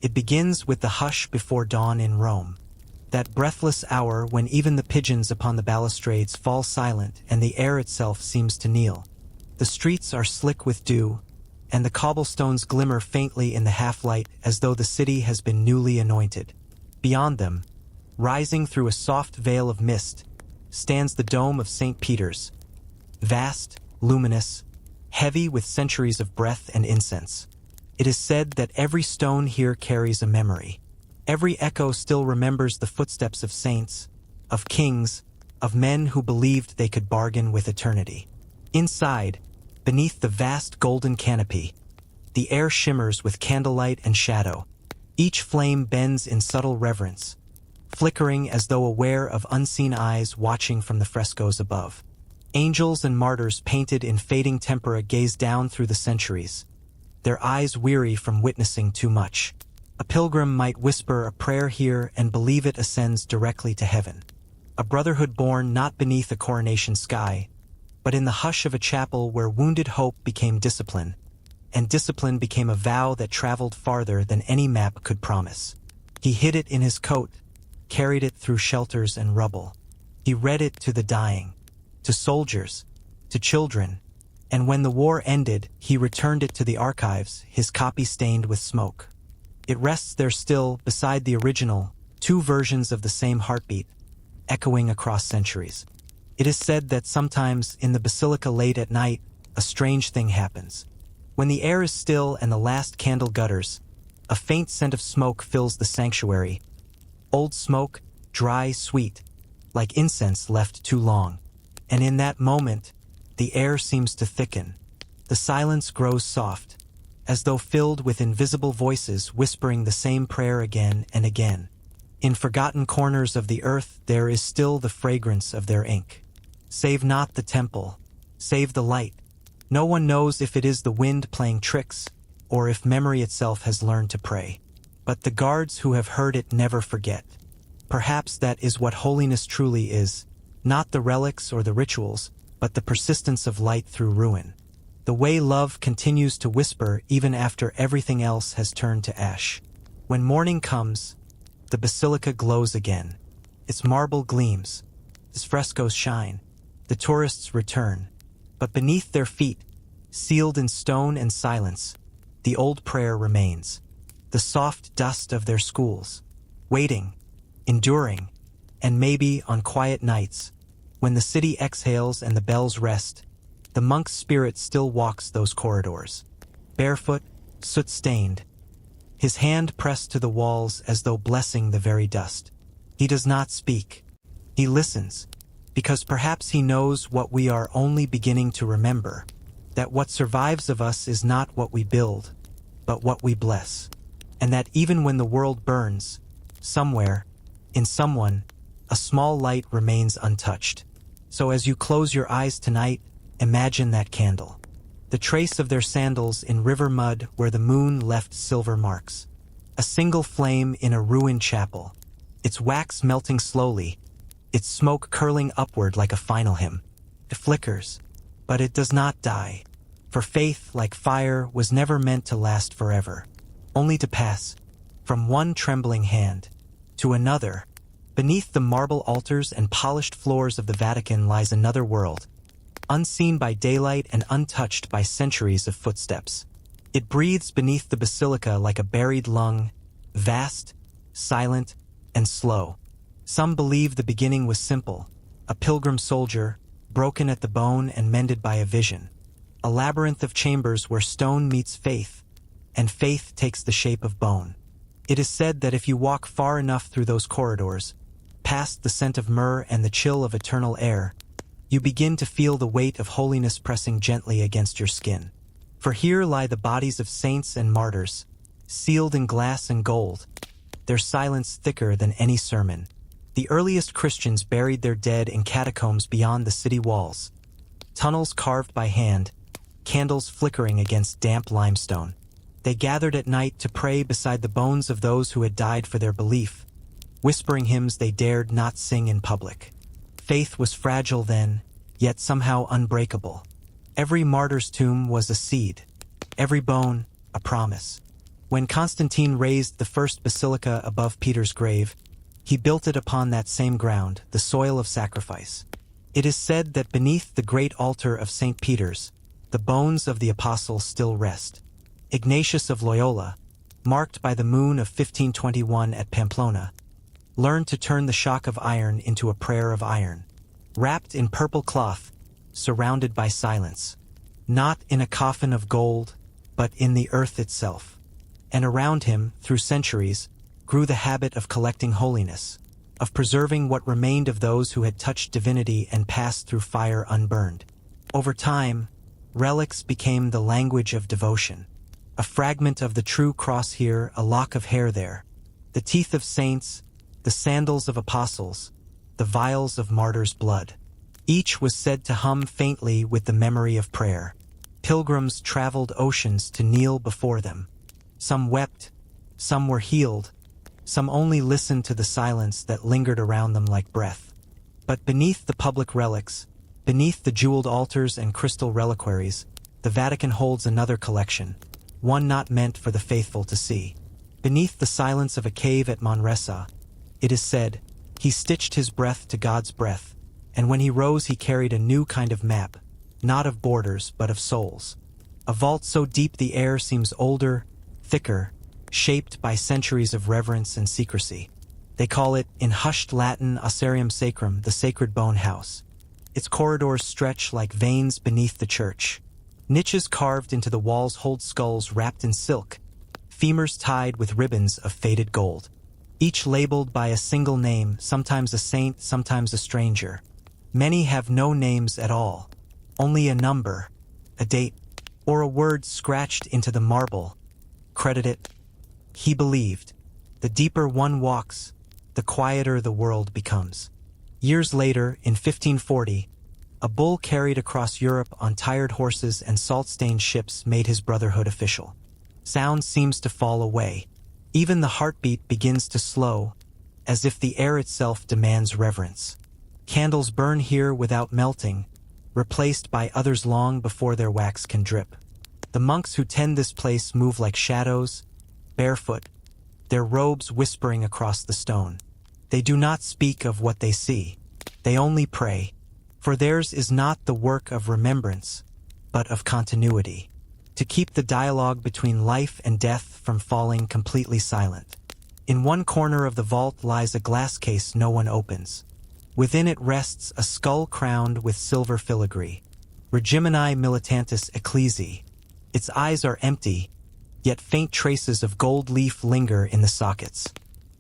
It begins with the hush before dawn in Rome. That breathless hour when even the pigeons upon the balustrades fall silent and the air itself seems to kneel. The streets are slick with dew, and the cobblestones glimmer faintly in the half-light as though the city has been newly anointed. Beyond them, rising through a soft veil of mist, stands the dome of St. Peter's, vast, luminous, heavy with centuries of breath and incense. It is said that every stone here carries a memory. Every echo still remembers the footsteps of saints, of kings, of men who believed they could bargain with eternity. Inside, beneath the vast golden canopy, the air shimmers with candlelight and shadow. Each flame bends in subtle reverence, flickering as though aware of unseen eyes watching from the frescoes above. Angels and martyrs painted in fading tempera gaze down through the centuries, their eyes weary from witnessing too much. A pilgrim might whisper a prayer here and believe it ascends directly to heaven. A brotherhood born not beneath a coronation sky, but in the hush of a chapel where wounded hope became discipline, and discipline became a vow that traveled farther than any map could promise. He hid it in his coat, carried it through shelters and rubble. He read it to the dying, to soldiers, to children, and when the war ended, he returned it to the archives, his copy stained with smoke. It rests there still, beside the original, two versions of the same heartbeat, echoing across centuries. It is said that sometimes, in the basilica late at night, a strange thing happens. When the air is still and the last candle gutters, a faint scent of smoke fills the sanctuary. Old smoke, dry, sweet, like incense left too long. And in that moment, the air seems to thicken. The silence grows soft, as though filled with invisible voices whispering the same prayer again and again. In forgotten corners of the earth there is still the fragrance of their ink. Save not the temple, save the light. No one knows if it is the wind playing tricks, or if memory itself has learned to pray. But the guards who have heard it never forget. Perhaps that is what holiness truly is, not the relics or the rituals, but the persistence of light through ruin. The way love continues to whisper even after everything else has turned to ash. When morning comes, the basilica glows again. Its marble gleams, its frescoes shine. The tourists return, but beneath their feet, sealed in stone and silence, the old prayer remains. The soft dust of their schools, waiting, enduring, and maybe on quiet nights, when the city exhales and the bells rest, the monk's spirit still walks those corridors, barefoot, soot-stained, his hand pressed to the walls as though blessing the very dust. He does not speak. He listens, because perhaps he knows what we are only beginning to remember, that what survives of us is not what we build, but what we bless, and that even when the world burns, somewhere, in someone, a small light remains untouched. So as you close your eyes tonight, imagine that candle. The trace of their sandals in river mud where the moon left silver marks. A single flame in a ruined chapel, its wax melting slowly, its smoke curling upward like a final hymn. It flickers, but it does not die, for faith, like fire, was never meant to last forever, only to pass from one trembling hand to another. Beneath the marble altars and polished floors of the Vatican lies another world, unseen by daylight and untouched by centuries of footsteps. It breathes beneath the basilica like a buried lung, vast, silent, and slow. Some believe the beginning was simple, a pilgrim soldier, broken at the bone and mended by a vision. A labyrinth of chambers where stone meets faith, and faith takes the shape of bone. It is said that if you walk far enough through those corridors, past the scent of myrrh and the chill of eternal air, you begin to feel the weight of holiness pressing gently against your skin. For here lie the bodies of saints and martyrs, sealed in glass and gold, their silence thicker than any sermon. The earliest Christians buried their dead in catacombs beyond the city walls, tunnels carved by hand, candles flickering against damp limestone. They gathered at night to pray beside the bones of those who had died for their belief, whispering hymns they dared not sing in public. Faith was fragile then, yet somehow unbreakable. Every martyr's tomb was a seed, every bone a promise. When Constantine raised the first basilica above Peter's grave, he built it upon that same ground, the soil of sacrifice. It is said that beneath the great altar of St. Peter's, the bones of the apostles still rest. Ignatius of Loyola, marked by the moon of 1521 at Pamplona, learned to turn the shock of iron into a prayer of iron. Wrapped in purple cloth, surrounded by silence. Not in a coffin of gold, but in the earth itself. And around him, through centuries, grew the habit of collecting holiness, of preserving what remained of those who had touched divinity and passed through fire unburned. Over time, relics became the language of devotion. A fragment of the true cross here, a lock of hair there. The teeth of saints, the sandals of apostles, the vials of martyrs' blood. Each was said to hum faintly with the memory of prayer. Pilgrims traveled oceans to kneel before them. Some wept, some were healed, some only listened to the silence that lingered around them like breath. But beneath the public relics, beneath the jeweled altars and crystal reliquaries, the Vatican holds another collection, one not meant for the faithful to see. Beneath the silence of a cave at Manresa, it is said, he stitched his breath to God's breath, and when he rose he carried a new kind of map, not of borders but of souls. A vault so deep the air seems older, thicker, shaped by centuries of reverence and secrecy. They call it, in hushed Latin, Osarium Sacrum, the sacred bone house. Its corridors stretch like veins beneath the church. Niches carved into the walls hold skulls wrapped in silk, femurs tied with ribbons of faded gold. Each labeled by a single name, sometimes a saint, sometimes a stranger. Many have no names at all, only a number, a date, or a word scratched into the marble. Credit it. He believed. The deeper one walks, the quieter the world becomes. Years later, in 1540, a bull carried across Europe on tired horses and salt-stained ships made his brotherhood official. Sound seems to fall away. Even the heartbeat begins to slow, as if the air itself demands reverence. Candles burn here without melting, replaced by others long before their wax can drip. The monks who tend this place move like shadows, barefoot, their robes whispering across the stone. They do not speak of what they see. They only pray. For theirs is not the work of remembrance, but of continuity, to keep the dialogue between life and death from falling completely silent. In one corner of the vault lies a glass case no one opens. Within it rests a skull crowned with silver filigree, Regimini militantis ecclesiae. Its eyes are empty, yet faint traces of gold leaf linger in the sockets.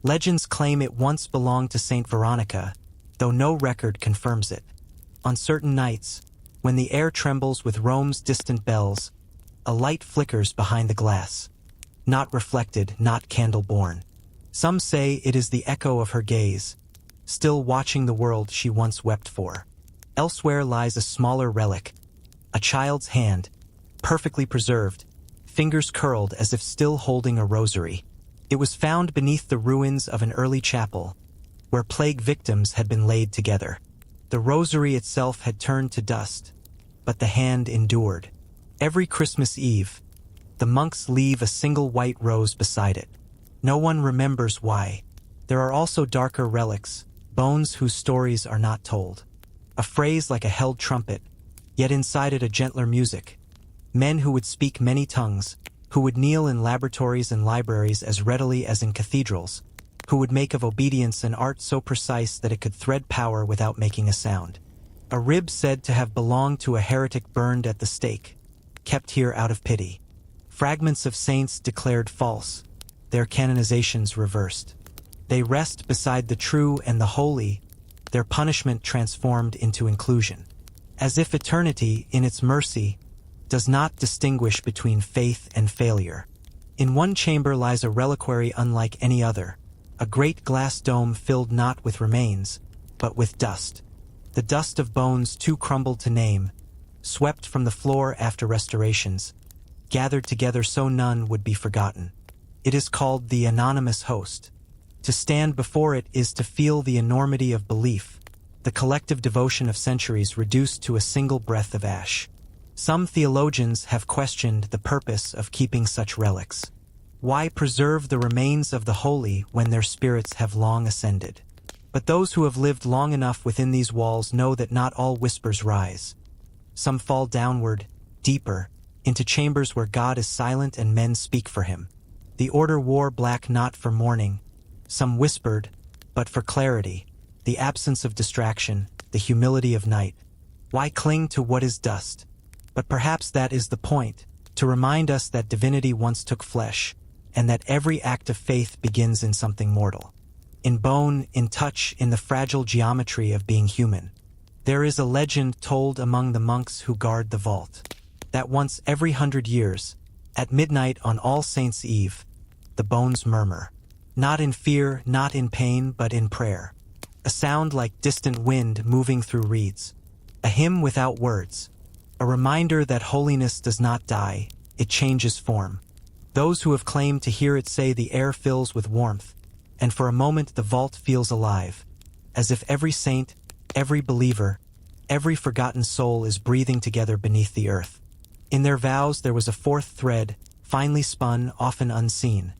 Legends claim it once belonged to Saint Veronica, though no record confirms it. On certain nights, when the air trembles with Rome's distant bells, a light flickers behind the glass. Not reflected, not candle-born. Some say it is the echo of her gaze, still watching the world she once wept for. Elsewhere lies a smaller relic, a child's hand, perfectly preserved, fingers curled as if still holding a rosary. It was found beneath the ruins of an early chapel, where plague victims had been laid together. The rosary itself had turned to dust, but the hand endured. Every Christmas Eve, the monks leave a single white rose beside it. No one remembers why. There are also darker relics, bones whose stories are not told. A phrase like a held trumpet, yet inside it a gentler music. Men who would speak many tongues, who would kneel in laboratories and libraries as readily as in cathedrals, who would make of obedience an art so precise that it could thread power without making a sound. A rib said to have belonged to a heretic burned at the stake, kept here out of pity. Fragments of saints declared false, their canonizations reversed. They rest beside the true and the holy, their punishment transformed into inclusion. As if eternity, in its mercy, does not distinguish between faith and failure. In one chamber lies a reliquary unlike any other, a great glass dome filled not with remains, but with dust. The dust of bones too crumbled to name, swept from the floor after restorations, gathered together so none would be forgotten. It is called the anonymous host. To stand before it is to feel the enormity of belief, the collective devotion of centuries reduced to a single breath of ash. Some theologians have questioned the purpose of keeping such relics. Why preserve the remains of the holy when their spirits have long ascended? But those who have lived long enough within these walls know that not all whispers rise. Some fall downward, deeper, into chambers where God is silent and men speak for him. The order wore black not for mourning. Some whispered, but for clarity, the absence of distraction, the humility of night. Why cling to what is dust? But perhaps that is the point, to remind us that divinity once took flesh, and that every act of faith begins in something mortal. In bone, in touch, in the fragile geometry of being human. There is a legend told among the monks who guard the vault, that once every 100 years, at midnight on All Saints' Eve, the bones murmur, not in fear, not in pain, but in prayer. A sound like distant wind moving through reeds. A hymn without words. A reminder that holiness does not die, it changes form. Those who have claimed to hear it say the air fills with warmth, and for a moment the vault feels alive, as if every saint, every believer, every forgotten soul is breathing together beneath the earth. In their vows there was a fourth thread, finely spun, often unseen.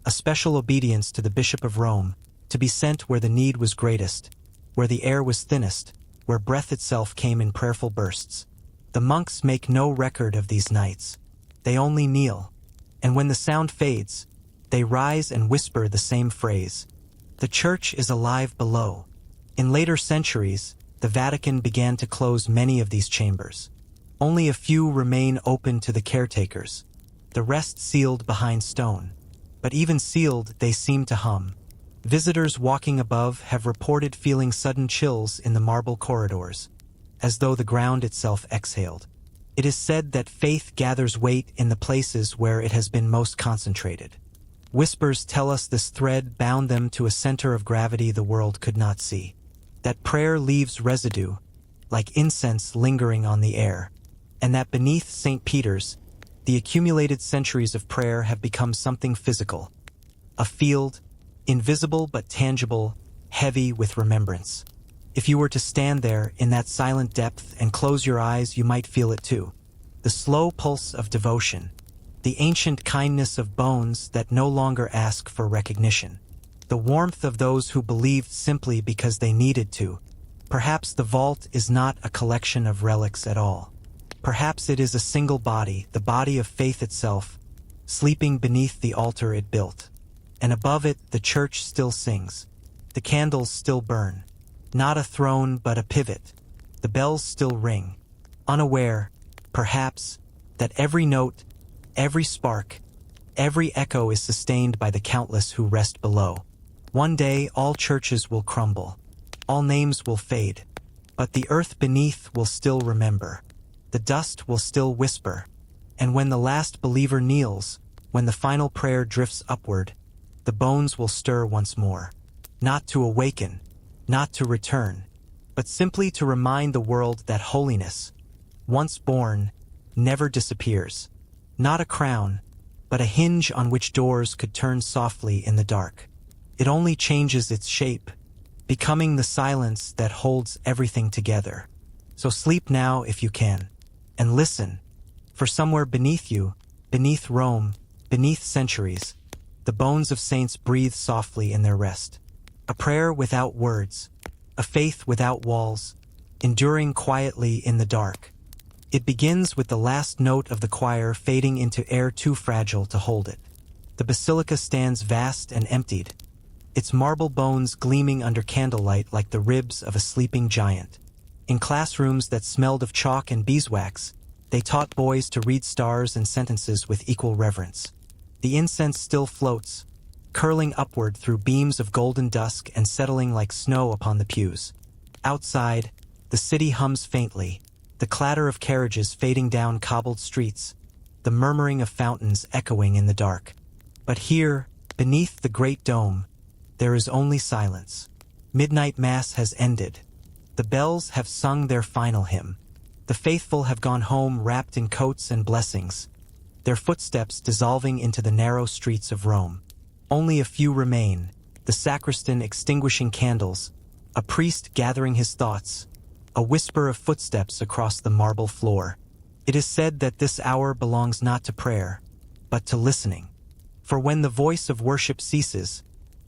A special obedience to the Bishop of Rome, to be sent where the need was greatest, where the air was thinnest, where breath itself came in prayerful bursts. The monks make no record of these nights. They only kneel, and when the sound fades, they rise and whisper the same phrase. The Church is alive below. In later centuries, the Vatican began to close many of these chambers. Only a few remain open to the caretakers, the rest sealed behind stone. But even sealed, they seem to hum. Visitors walking above have reported feeling sudden chills in the marble corridors, as though the ground itself exhaled. It is said that faith gathers weight in the places where it has been most concentrated. Whispers tell us this thread bound them to a center of gravity the world could not see. That prayer leaves residue, like incense lingering on the air, and that beneath St. Peter's, the accumulated centuries of prayer have become something physical. A field, invisible but tangible, heavy with remembrance. If you were to stand there in that silent depth and close your eyes, you might feel it too. The slow pulse of devotion, the ancient kindness of bones that no longer ask for recognition, the warmth of those who believed simply because they needed to. Perhaps the vault is not a collection of relics at all. Perhaps it is a single body, the body of faith itself, sleeping beneath the altar it built. And above it, the Church still sings. The candles still burn. Not a throne, but a pivot. The bells still ring. Unaware, perhaps, that every note, every spark, every echo is sustained by the countless who rest below. One day, all churches will crumble. All names will fade. But the earth beneath will still remember. The dust will still whisper. And when the last believer kneels, when the final prayer drifts upward, the bones will stir once more. Not to awaken, not to return, but simply to remind the world that holiness, once born, never disappears. Not a crown, but a hinge on which doors could turn softly in the dark. It only changes its shape, becoming the silence that holds everything together. So sleep now if you can, and listen, for somewhere beneath you, beneath Rome, beneath centuries, the bones of saints breathe softly in their rest. A prayer without words, a faith without walls, enduring quietly in the dark. It begins with the last note of the choir fading into air too fragile to hold it. The basilica stands vast and emptied, its marble bones gleaming under candlelight like the ribs of a sleeping giant. In classrooms that smelled of chalk and beeswax, they taught boys to read stars and sentences with equal reverence. The incense still floats, curling upward through beams of golden dusk and settling like snow upon the pews. Outside, the city hums faintly, the clatter of carriages fading down cobbled streets, the murmuring of fountains echoing in the dark. But here, beneath the great dome, there is only silence. Midnight Mass has ended. The bells have sung their final hymn. The faithful have gone home wrapped in coats and blessings, their footsteps dissolving into the narrow streets of Rome. Only a few remain, the sacristan extinguishing candles, a priest gathering his thoughts, a whisper of footsteps across the marble floor. It is said that this hour belongs not to prayer, but to listening. For when the voice of worship ceases,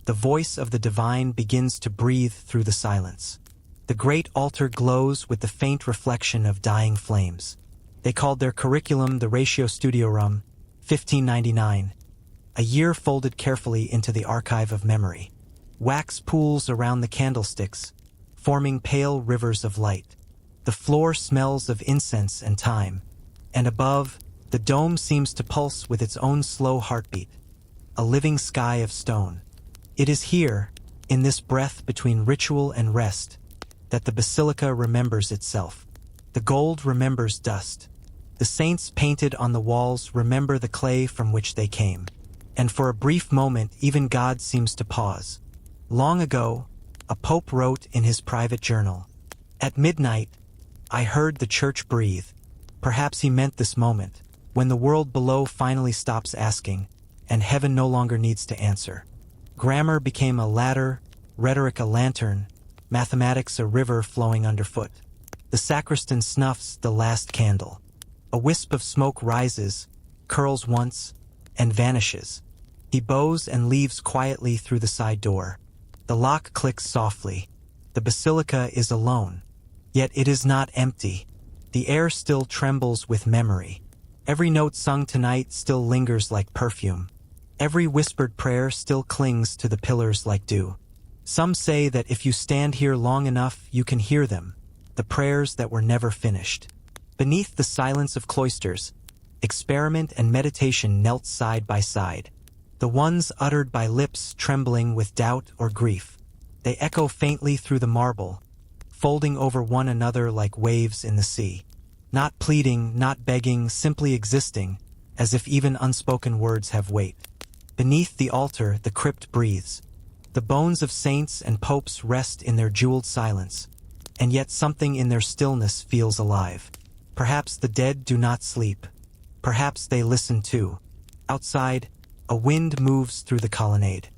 the voice of the divine begins to breathe through the silence. The great altar glows with the faint reflection of dying flames. They called their curriculum the Ratio Studiorum, 1599, a year folded carefully into the archive of memory. Wax pools around the candlesticks, forming pale rivers of light. The floor smells of incense and thyme, and above, the dome seems to pulse with its own slow heartbeat, a living sky of stone. It is here, in this breath between ritual and rest, that the basilica remembers itself. The gold remembers dust. The saints painted on the walls remember the clay from which they came. And for a brief moment, even God seems to pause. Long ago, a pope wrote in his private journal, "At midnight, I heard the church breathe." Perhaps he meant this moment, when the world below finally stops asking, and heaven no longer needs to answer. Grammar became a ladder, rhetoric a lantern, mathematics a river flowing underfoot. The sacristan snuffs the last candle. A wisp of smoke rises, curls once, and vanishes. He bows and leaves quietly through the side door. The lock clicks softly. The basilica is alone. Yet it is not empty. The air still trembles with memory. Every note sung tonight still lingers like perfume. Every whispered prayer still clings to the pillars like dew. Some say that if you stand here long enough, you can hear them, the prayers that were never finished. Beneath the silence of cloisters, experiment and meditation knelt side by side. The ones uttered by lips trembling with doubt or grief. They echo faintly through the marble, folding over one another like waves in the sea. Not pleading, not begging, simply existing, as if even unspoken words have weight. Beneath the altar, the crypt breathes. The bones of saints and popes rest in their jeweled silence, and yet something in their stillness feels alive. Perhaps the dead do not sleep. Perhaps they listen too. Outside, a wind moves through the colonnade.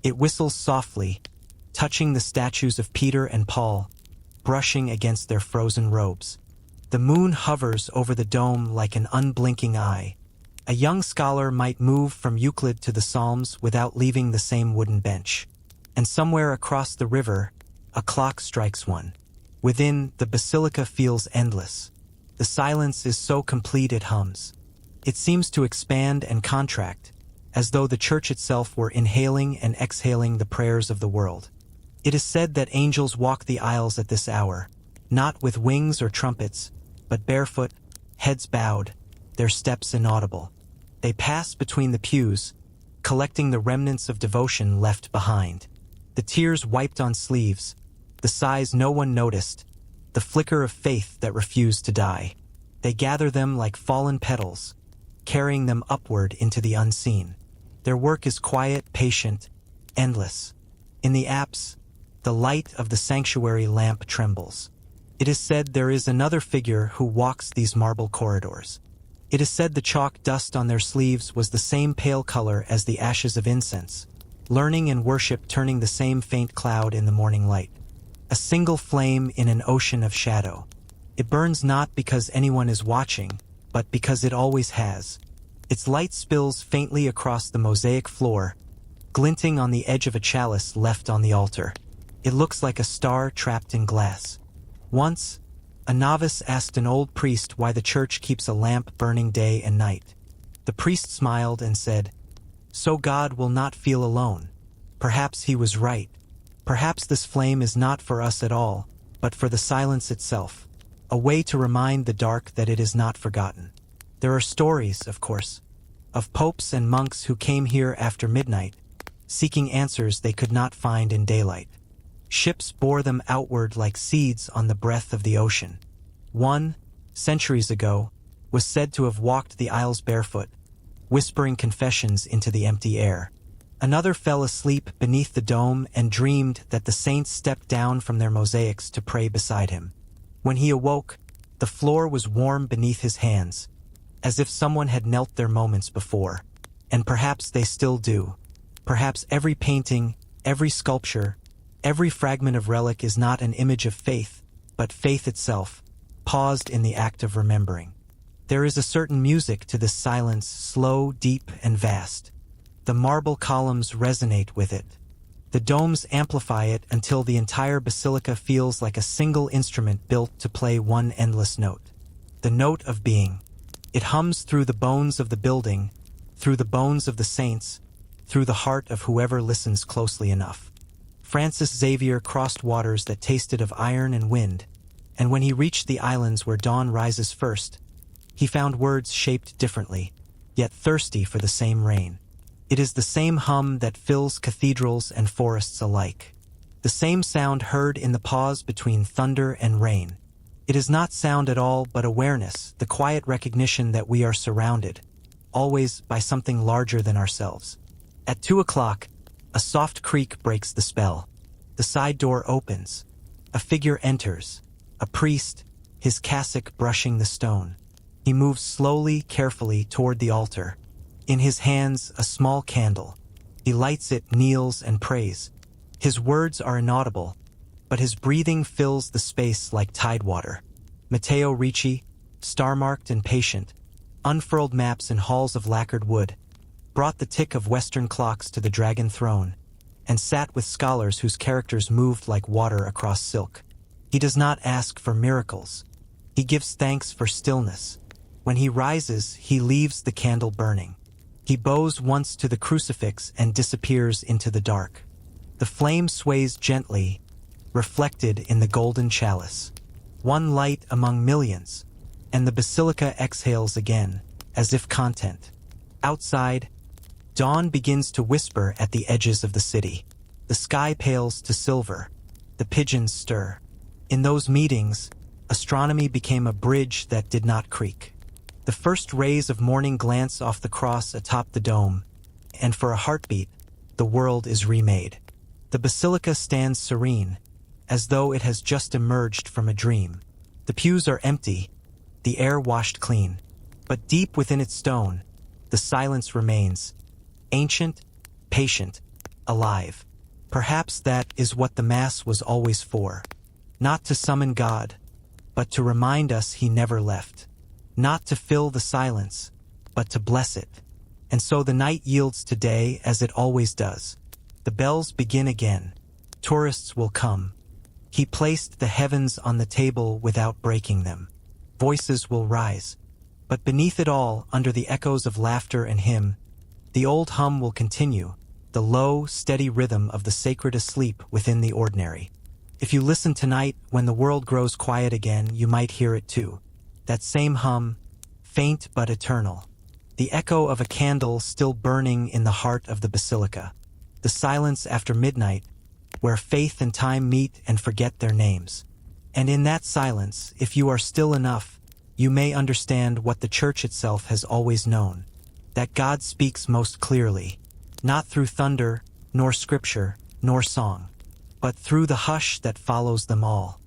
It whistles softly, touching the statues of Peter and Paul, brushing against their frozen robes. The moon hovers over the dome like an unblinking eye. A young scholar might move from Euclid to the Psalms without leaving the same wooden bench. And somewhere across the river, a clock strikes one. Within, the basilica feels endless. The silence is so complete it hums. It seems to expand and contract, as though the church itself were inhaling and exhaling the prayers of the world. It is said that angels walk the aisles at this hour, not with wings or trumpets, but barefoot, heads bowed, their steps inaudible. They pass between the pews, collecting the remnants of devotion left behind. The tears wiped on sleeves, the sighs no one noticed, the flicker of faith that refused to die. They gather them like fallen petals, carrying them upward into the unseen. Their work is quiet, patient, endless. In the apse, the light of the sanctuary lamp trembles. It is said there is another figure who walks these marble corridors. It is said the chalk dust on their sleeves was the same pale color as the ashes of incense, learning and worship turning the same faint cloud in the morning light. A single flame in an ocean of shadow. It burns not because anyone is watching, but because it always has. Its light spills faintly across the mosaic floor, glinting on the edge of a chalice left on the altar. It looks like a star trapped in glass. Once, a novice asked an old priest why the church keeps a lamp burning day and night. The priest smiled and said, "So God will not feel alone." Perhaps he was right. Perhaps this flame is not for us at all, but for the silence itself, a way to remind the dark that it is not forgotten. There are stories, of course, of popes and monks who came here after midnight, seeking answers they could not find in daylight. Ships bore them outward like seeds on the breath of the ocean. One, centuries ago, was said to have walked the aisles barefoot, whispering confessions into the empty air. Another fell asleep beneath the dome and dreamed that the saints stepped down from their mosaics to pray beside him. When he awoke, the floor was warm beneath his hands, as if someone had knelt there moments before. And perhaps they still do. Perhaps every painting, every sculpture, every fragment of relic is not an image of faith, but faith itself, paused in the act of remembering. There is a certain music to this silence, slow, deep, and vast. The marble columns resonate with it. The domes amplify it until the entire basilica feels like a single instrument built to play one endless note. The note of being. It hums through the bones of the building, through the bones of the saints, through the heart of whoever listens closely enough. Francis Xavier crossed waters that tasted of iron and wind, and when he reached the islands where dawn rises first, he found words shaped differently, yet thirsty for the same rain. It is the same hum that fills cathedrals and forests alike. The same sound heard in the pause between thunder and rain. It is not sound at all but awareness, the quiet recognition that we are surrounded, always by something larger than ourselves. At 2 o'clock, a soft creak breaks the spell. The side door opens. A figure enters, a priest, his cassock brushing the stone. He moves slowly, carefully toward the altar. In his hands, a small candle. He lights it, kneels, and prays. His words are inaudible, but his breathing fills the space like tidewater. Matteo Ricci, star-marked and patient, unfurled maps in halls of lacquered wood, brought the tick of Western clocks to the dragon throne, and sat with scholars whose characters moved like water across silk. He does not ask for miracles. He gives thanks for stillness. When he rises, he leaves the candle burning. He bows once to the crucifix and disappears into the dark. The flame sways gently, reflected in the golden chalice. One light among millions, and the basilica exhales again, as if content. Outside, dawn begins to whisper at the edges of the city. The sky pales to silver. The pigeons stir. In those meetings, astronomy became a bridge that did not creak. The first rays of morning glance off the cross atop the dome, and for a heartbeat, the world is remade. The basilica stands serene, as though it has just emerged from a dream. The pews are empty, the air washed clean, but deep within its stone, the silence remains, ancient, patient, alive. Perhaps that is what the Mass was always for. Not to summon God, but to remind us he never left. Not to fill the silence, but to bless it. And so the night yields to day as it always does. The bells begin again. Tourists will come. He placed the heavens on the table without breaking them. Voices will rise. But beneath it all, under the echoes of laughter and hymn, the old hum will continue, the low, steady rhythm of the sacred asleep within the ordinary. If you listen tonight, when the world grows quiet again, you might hear it too. That same hum, faint but eternal. The echo of a candle still burning in the heart of the basilica. The silence after midnight, where faith and time meet and forget their names. And in that silence, if you are still enough, you may understand what the Church itself has always known. That God speaks most clearly, not through thunder, nor scripture, nor song, but through the hush that follows them all.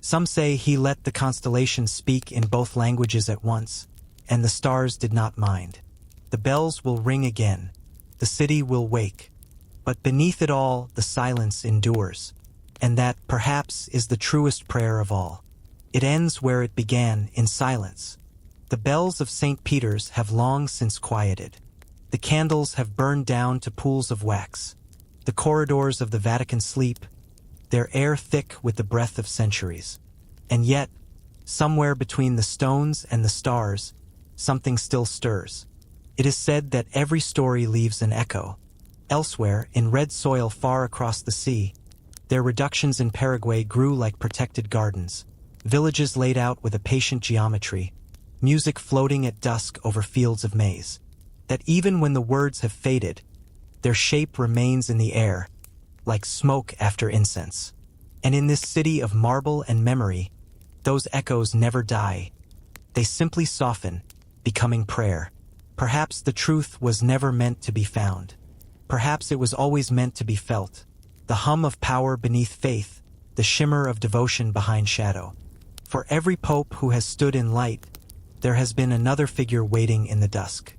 Some say he let the constellations speak in both languages at once, and the stars did not mind. The bells will ring again, the city will wake, but beneath it all the silence endures, and that, perhaps, is the truest prayer of all. It ends where it began, in silence. The bells of St. Peter's have long since quieted. The candles have burned down to pools of wax. The corridors of the Vatican sleep, their air thick with the breath of centuries. And yet, somewhere between the stones and the stars, something still stirs. It is said that every story leaves an echo. Elsewhere, in red soil far across the sea, their reductions in Paraguay grew like protected gardens, villages laid out with a patient geometry, music floating at dusk over fields of maize. That even when the words have faded, their shape remains in the air, like smoke after incense. And in this city of marble and memory, those echoes never die. They simply soften, becoming prayer. Perhaps the truth was never meant to be found. Perhaps it was always meant to be felt. The hum of power beneath faith, the shimmer of devotion behind shadow. For every pope who has stood in light, there has been another figure waiting in the dusk.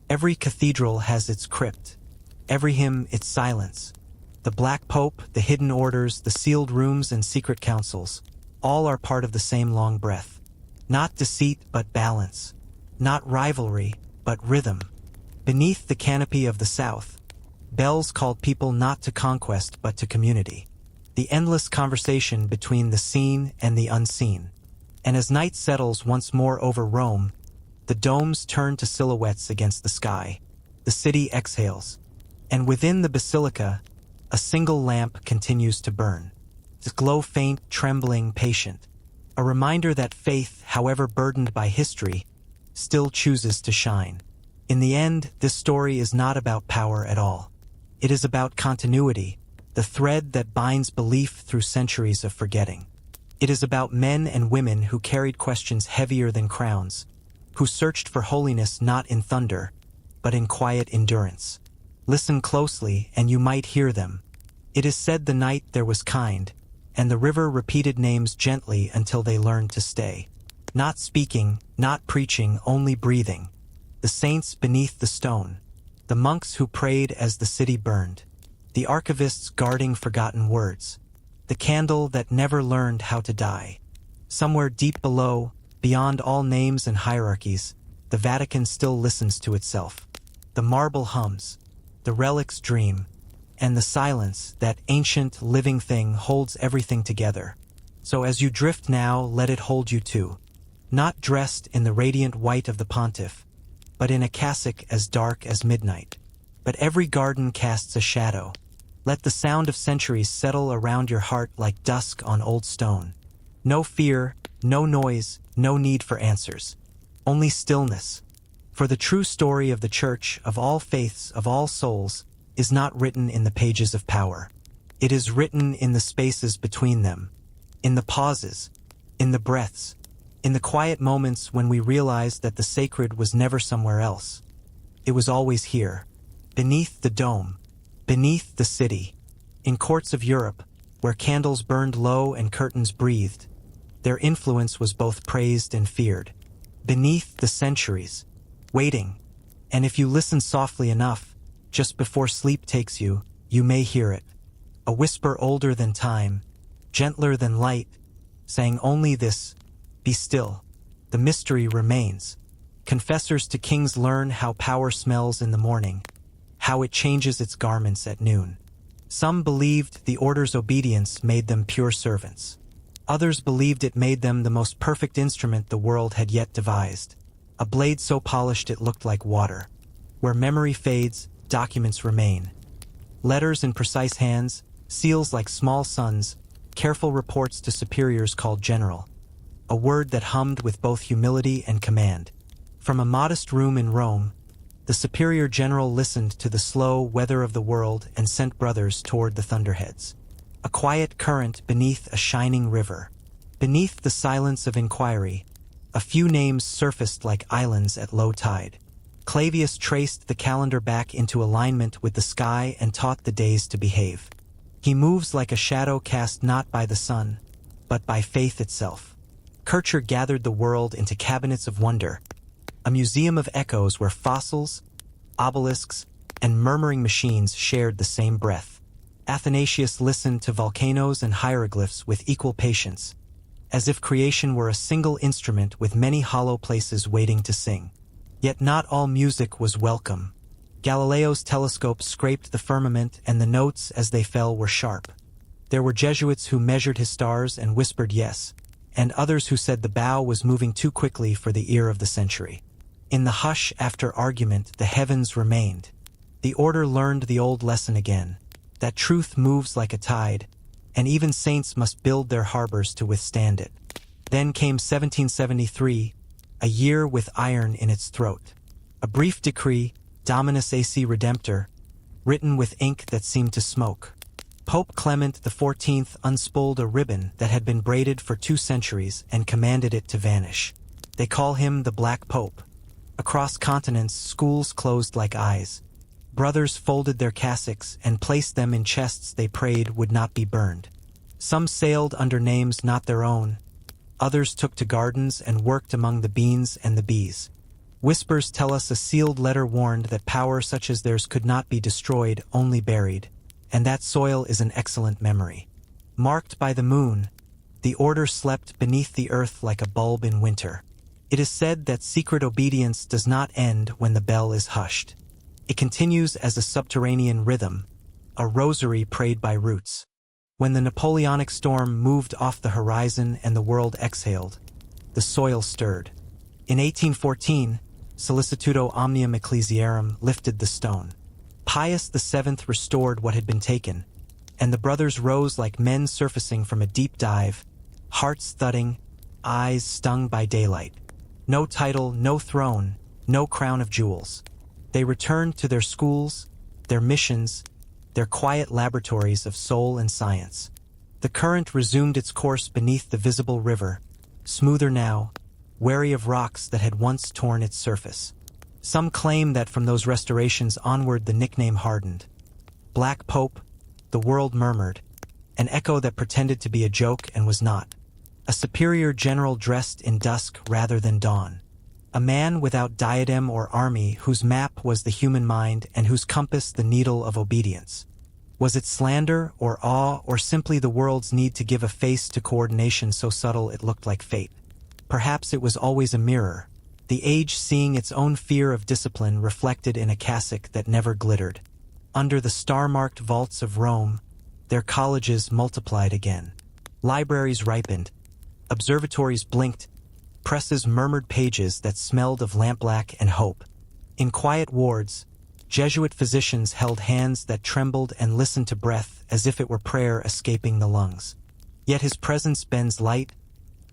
Every cathedral has its crypt, every hymn its silence. The Black Pope, the hidden orders, the sealed rooms and secret councils, all are part of the same long breath. Not deceit but balance, not rivalry but rhythm. Beneath the canopy of the South, Bells called people not to conquest but to community. The endless conversation between the seen and the unseen. And as night settles once more over Rome, the domes turn to silhouettes against the sky. The city exhales. And within the basilica, a single lamp continues to burn. Its glow faint, trembling, patient. A reminder that faith, however burdened by history, still chooses to shine. In the end, this story is not about power at all. It is about continuity, the thread that binds belief through centuries of forgetting. It is about men and women who carried questions heavier than crowns, who searched for holiness not in thunder, but in quiet endurance. Listen closely, and you might hear them. It is said the night there was kind, and the river repeated names gently until they learned to stay. Not speaking, not preaching, only breathing. The saints beneath the stone, the monks who prayed as the city burned, the archivists guarding forgotten words, the candle that never learned how to die. Somewhere deep below, beyond all names and hierarchies, the Vatican still listens to itself. The marble hums, the relics dream, and the silence, that ancient living thing, holds everything together. So as you drift now, let it hold you too. Not dressed in the radiant white of the pontiff, but in a cassock as dark as midnight. But every garden casts a shadow. Let the sound of centuries settle around your heart like dusk on old stone. No fear, no noise, no need for answers. Only stillness. For the true story of the Church, of all faiths, of all souls, is not written in the pages of power. It is written in the spaces between them, in the pauses, in the breaths, in the quiet moments when we realize that the sacred was never somewhere else. It was always here, beneath the dome, beneath the city, in courts of Europe, where candles burned low and curtains breathed. Their influence was both praised and feared. Beneath the centuries, waiting, and if you listen softly enough, just before sleep takes you, you may hear it. A whisper older than time, gentler than light, saying only this: be still. The mystery remains. Confessors to kings learn how power smells in the morning, how it changes its garments at noon. Some believed the order's obedience made them pure servants. Others believed it made them the most perfect instrument the world had yet devised. A blade so polished it looked like water. Where memory fades, documents remain. Letters in precise hands, seals like small suns, careful reports to superiors called general. A word that hummed with both humility and command. From a modest room in Rome, the superior general listened to the slow weather of the world and sent brothers toward the thunderheads. A quiet current beneath a shining river. Beneath the silence of inquiry, a few names surfaced like islands at low tide. Clavius traced the calendar back into alignment with the sky and taught the days to behave. He moves like a shadow cast not by the sun, but by faith itself. Kircher gathered the world into cabinets of wonder, a museum of echoes where fossils, obelisks, and murmuring machines shared the same breath. Athanasius listened to volcanoes and hieroglyphs with equal patience, as if creation were a single instrument with many hollow places waiting to sing. Yet not all music was welcome. Galileo's telescope scraped the firmament, and the notes as they fell were sharp. There were Jesuits who measured his stars and whispered yes, and others who said the bow was moving too quickly for the ear of the century. In the hush after argument, the heavens remained. The order learned the old lesson again, that truth moves like a tide, and even saints must build their harbors to withstand it. Then came 1773, a year with iron in its throat. A brief decree, Dominus AC Redemptor, written with ink that seemed to smoke. Pope Clement XIV unspooled a ribbon that had been braided for 2 centuries and commanded it to vanish. They call him the Black Pope. Across continents, schools closed like eyes. Brothers folded their cassocks and placed them in chests they prayed would not be burned. Some sailed under names not their own. Others took to gardens and worked among the beans and the bees. Whispers tell us a sealed letter warned that power such as theirs could not be destroyed, only buried. And that soil is an excellent memory. Marked by the moon, the order slept beneath the earth like a bulb in winter. It is said that secret obedience does not end when the bell is hushed. It continues as a subterranean rhythm, a rosary prayed by roots. When the Napoleonic storm moved off the horizon and the world exhaled, the soil stirred. In 1814, Solicitudo omnium ecclesiarum lifted the stone. Pius VII restored what had been taken, and the brothers rose like men surfacing from a deep dive, hearts thudding, eyes stung by daylight. No title, no throne, no crown of jewels. They returned to their schools, their missions, their quiet laboratories of soul and science. The current resumed its course beneath the visible river, smoother now, wary of rocks that had once torn its surface. Some claim that from those restorations onward the nickname hardened. Black Pope, the world murmured, an echo that pretended to be a joke and was not. A superior general dressed in dusk rather than dawn. A man without diadem or army whose map was the human mind and whose compass the needle of obedience. Was it slander or awe or simply the world's need to give a face to coordination so subtle it looked like fate? Perhaps it was always a mirror, the age seeing its own fear of discipline reflected in a cassock that never glittered. Under the star-marked vaults of Rome, their colleges multiplied again. Libraries ripened, observatories blinked, presses murmured pages that smelled of lampblack and hope. In quiet wards, Jesuit physicians held hands that trembled and listened to breath as if it were prayer escaping the lungs. Yet his presence bends light,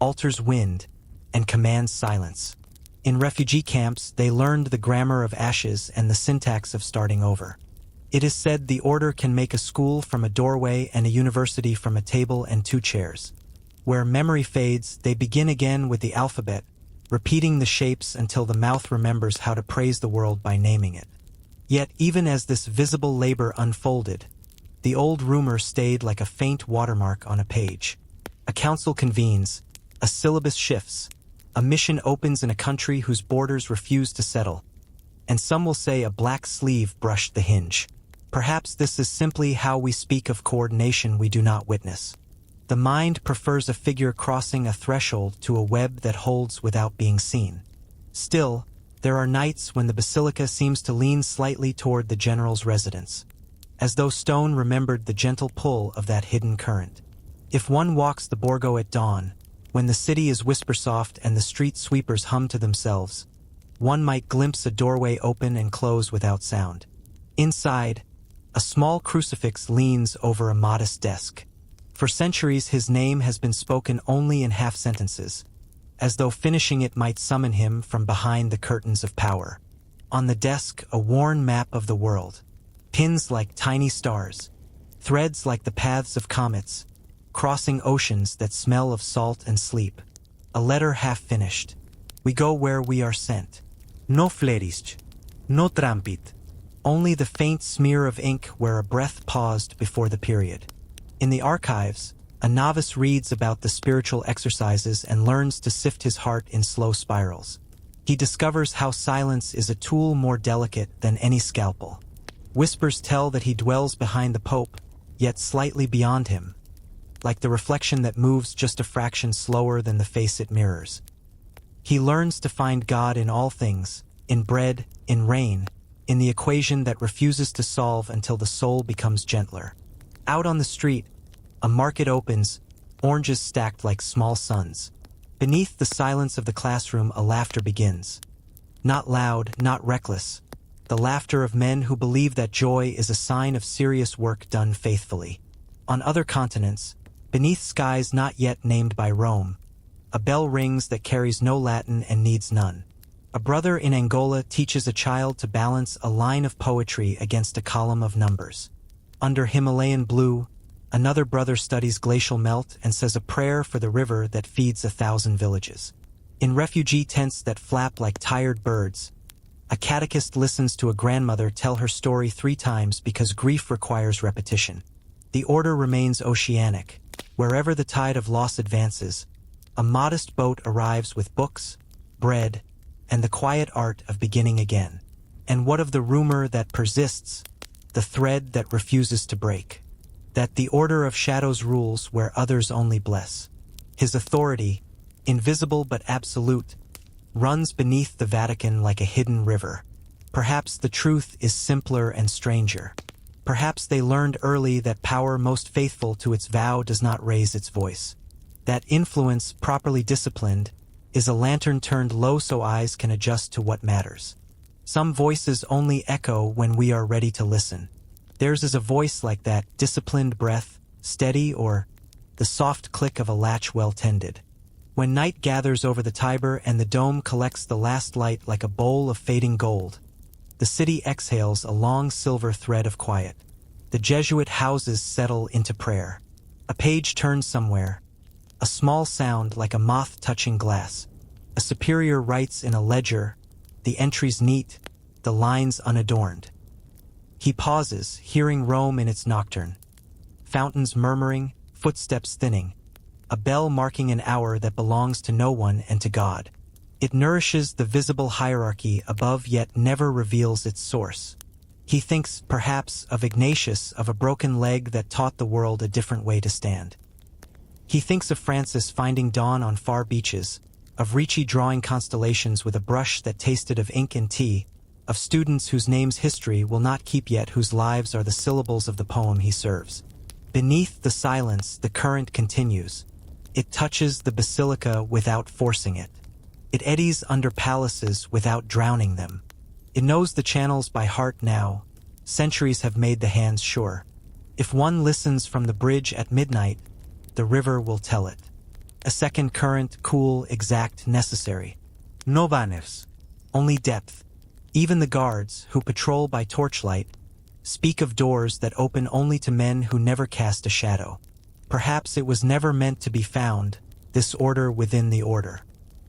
alters wind, and commands silence. In refugee camps, they learned the grammar of ashes and the syntax of starting over. It is said the order can make a school from a doorway and a university from a table and 2 chairs. Where memory fades, they begin again with the alphabet, repeating the shapes until the mouth remembers how to praise the world by naming it. Yet even as this visible labor unfolded, the old rumor stayed like a faint watermark on a page. A council convenes, a syllabus shifts, a mission opens in a country whose borders refuse to settle, and some will say a black sleeve brushed the hinge. Perhaps this is simply how we speak of coordination we do not witness. The mind prefers a figure crossing a threshold to a web that holds without being seen. Still, there are nights when the basilica seems to lean slightly toward the general's residence, as though stone remembered the gentle pull of that hidden current. If one walks the Borgo at dawn, when the city is whisper-soft and the street sweepers hum to themselves, one might glimpse a doorway open and close without sound. Inside, a small crucifix leans over a modest desk. For centuries his name has been spoken only in half-sentences, as though finishing it might summon him from behind the curtains of power. On the desk, a worn map of the world. Pins like tiny stars. Threads like the paths of comets, crossing oceans that smell of salt and sleep. A letter half-finished. We go where we are sent. No flerisc, no trampit. Only the faint smear of ink where a breath paused before the period. In the archives, a novice reads about the spiritual exercises and learns to sift his heart in slow spirals. He discovers how silence is a tool more delicate than any scalpel. Whispers tell that he dwells behind the Pope, yet slightly beyond him, like the reflection that moves just a fraction slower than the face it mirrors. He learns to find God in all things, in bread, in rain, in the equation that refuses to solve until the soul becomes gentler. Out on the street, a market opens, oranges stacked like small suns. Beneath the silence of the classroom, a laughter begins. Not loud, not reckless. The laughter of men who believe that joy is a sign of serious work done faithfully. On other continents, beneath skies not yet named by Rome, a bell rings that carries no Latin and needs none. A brother in Angola teaches a child to balance a line of poetry against a column of numbers. Under Himalayan blue, another brother studies glacial melt and says a prayer for the river that feeds 1,000 villages. In refugee tents that flap like tired birds, a catechist listens to a grandmother tell her story 3 times because grief requires repetition. The order remains oceanic. Wherever the tide of loss advances, a modest boat arrives with books, bread, and the quiet art of beginning again. And what of the rumor that persists, the thread that refuses to break? That the order of shadows rules where others only bless. His authority, invisible but absolute, runs beneath the Vatican like a hidden river. Perhaps the truth is simpler and stranger. Perhaps they learned early that power most faithful to its vow does not raise its voice. That influence, properly disciplined, is a lantern turned low so eyes can adjust to what matters. Some voices only echo when we are ready to listen. Theirs is a voice like that, disciplined breath, steady, or the soft click of a latch well tended. When night gathers over the Tiber and the dome collects the last light like a bowl of fading gold, the city exhales a long silver thread of quiet. The Jesuit houses settle into prayer. A page turns somewhere, a small sound like a moth touching glass. A superior writes in a ledger, the entries neat, the lines unadorned. He pauses, hearing Rome in its nocturne. Fountains murmuring, footsteps thinning. A bell marking an hour that belongs to no one and to God. It nourishes the visible hierarchy above yet never reveals its source. He thinks, perhaps, of Ignatius, of a broken leg that taught the world a different way to stand. He thinks of Francis finding dawn on far beaches, of Ricci drawing constellations with a brush that tasted of ink and tea, of students whose names history will not keep yet whose lives are the syllables of the poem he serves. Beneath the silence, the current continues. It touches the basilica without forcing it. It eddies under palaces without drowning them. It knows the channels by heart now. Centuries have made the hands sure. If one listens from the bridge at midnight, the river will tell it. A second current, cool, exact, necessary. No vanes. Only depth. Even the guards, who patrol by torchlight, speak of doors that open only to men who never cast a shadow. Perhaps it was never meant to be found, this order within the order.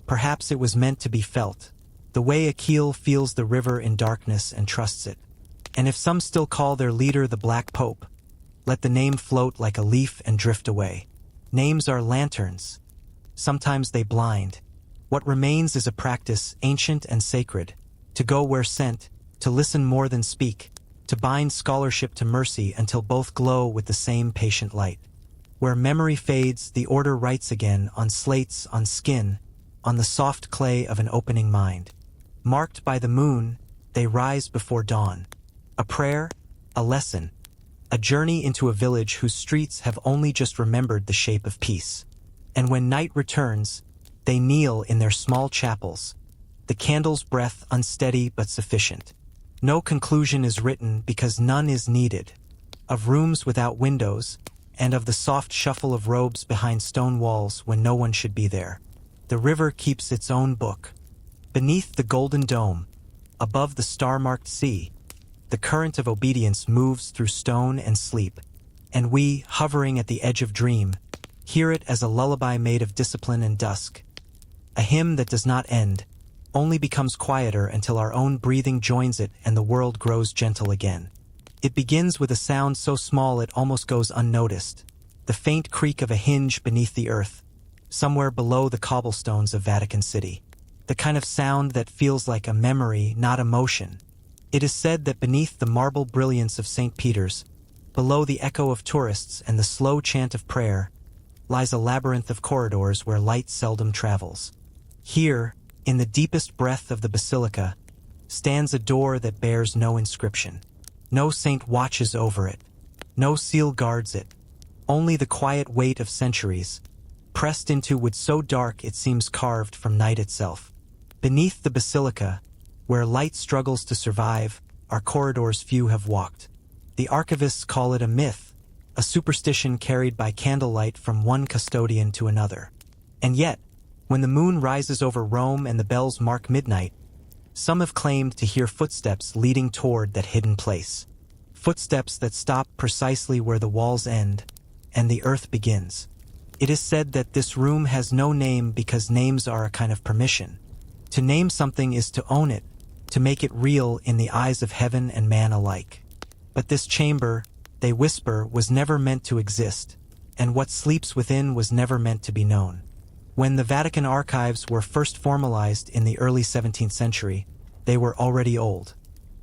Perhaps it was meant to be felt, the way a keel feels the river in darkness and trusts it. And if some still call their leader the Black Pope, let the name float like a leaf and drift away. Names are lanterns. Sometimes they blind. What remains is a practice, ancient and sacred, to go where sent, to listen more than speak, to bind scholarship to mercy until both glow with the same patient light. Where memory fades, the order writes again, on slates, on skin, on the soft clay of an opening mind. Marked by the moon, they rise before dawn. A prayer, a lesson, a journey into a village whose streets have only just remembered the shape of peace. And when night returns, they kneel in their small chapels, the candle's breath unsteady but sufficient. No conclusion is written because none is needed. Of rooms without windows, and of the soft shuffle of robes behind stone walls when no one should be there. The river keeps its own book. Beneath the golden dome, above the star-marked sea, the current of obedience moves through stone and sleep, and we, hovering at the edge of dream, hear it as a lullaby made of discipline and dusk. A hymn that does not end, only becomes quieter until our own breathing joins it and the world grows gentle again. It begins with a sound so small it almost goes unnoticed, the faint creak of a hinge beneath the earth, somewhere below the cobblestones of Vatican City. The kind of sound that feels like a memory, not emotion. It is said that beneath the marble brilliance of St. Peter's, below the echo of tourists and the slow chant of prayer, lies a labyrinth of corridors where light seldom travels. Here, in the deepest breath of the basilica, stands a door that bears no inscription. No saint watches over it. No seal guards it. Only the quiet weight of centuries, pressed into wood so dark it seems carved from night itself. Beneath the basilica, where light struggles to survive, are corridors few have walked. The archivists call it a myth, a superstition carried by candlelight from one custodian to another. And yet, when the moon rises over Rome and the bells mark midnight, some have claimed to hear footsteps leading toward that hidden place. Footsteps that stop precisely where the walls end and the earth begins. It is said that this room has no name because names are a kind of permission. To name something is to own it, to make it real in the eyes of heaven and man alike. But this chamber, they whisper, was never meant to exist, and what sleeps within was never meant to be known. When the Vatican archives were first formalized in the early 17th century, they were already old.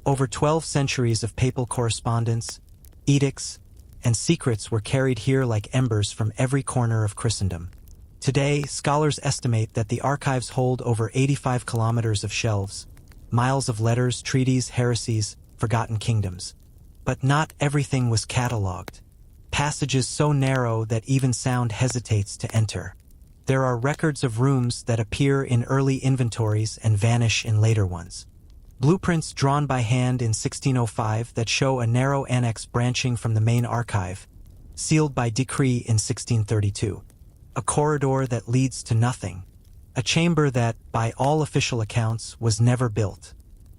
Over 12 centuries of papal correspondence, edicts, and secrets were carried here like embers from every corner of Christendom. Today, scholars estimate that the archives hold over 85 kilometers of shelves, miles of letters, treaties, heresies, forgotten kingdoms. But not everything was catalogued. Passages so narrow that even sound hesitates to enter. There are records of rooms that appear in early inventories and vanish in later ones. Blueprints drawn by hand in 1605 that show a narrow annex branching from the main archive, sealed by decree in 1632. A corridor that leads to nothing. A chamber that, by all official accounts, was never built.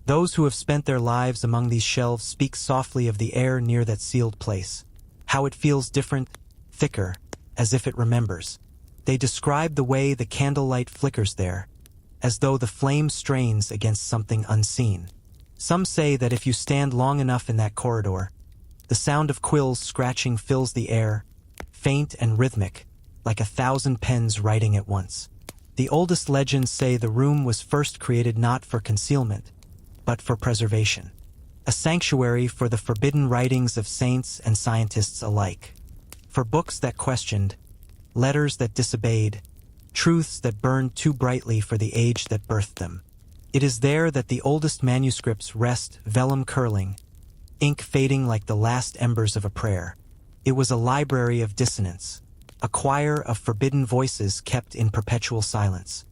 Those who have spent their lives among these shelves speak softly of the air near that sealed place. How it feels different, thicker, as if it remembers. They describe the way the candlelight flickers there, as though the flame strains against something unseen. Some say that if you stand long enough in that corridor, the sound of quills scratching fills the air, faint and rhythmic, like 1,000 pens writing at once. The oldest legends say the room was first created not for concealment, but for preservation. A sanctuary for the forbidden writings of saints and scientists alike. For books that questioned, letters that disobeyed, truths that burned too brightly for the age that birthed them. It is there that the oldest manuscripts rest, vellum curling, ink fading like the last embers of a prayer. It was a library of dissonance, a choir of forbidden voices kept in perpetual silence.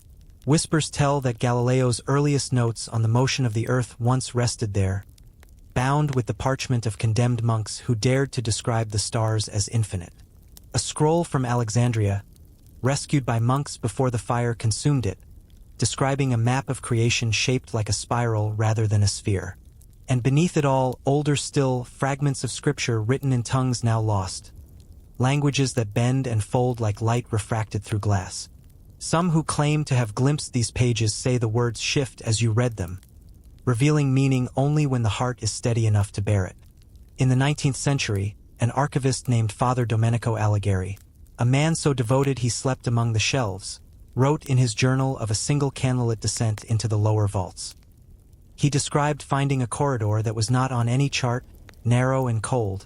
Whispers tell that Galileo's earliest notes on the motion of the earth once rested there, bound with the parchment of condemned monks who dared to describe the stars as infinite. A scroll from Alexandria, rescued by monks before the fire consumed it, describing a map of creation shaped like a spiral rather than a sphere. And beneath it all, older still, fragments of scripture written in tongues now lost. Languages that bend and fold like light refracted through glass. Some who claim to have glimpsed these pages say the words shift as you read them, revealing meaning only when the heart is steady enough to bear it. In the 19th century, an archivist named Father Domenico Alighieri, a man so devoted he slept among the shelves, wrote in his journal of a single candlelit descent into the lower vaults. He described finding a corridor that was not on any chart, narrow and cold,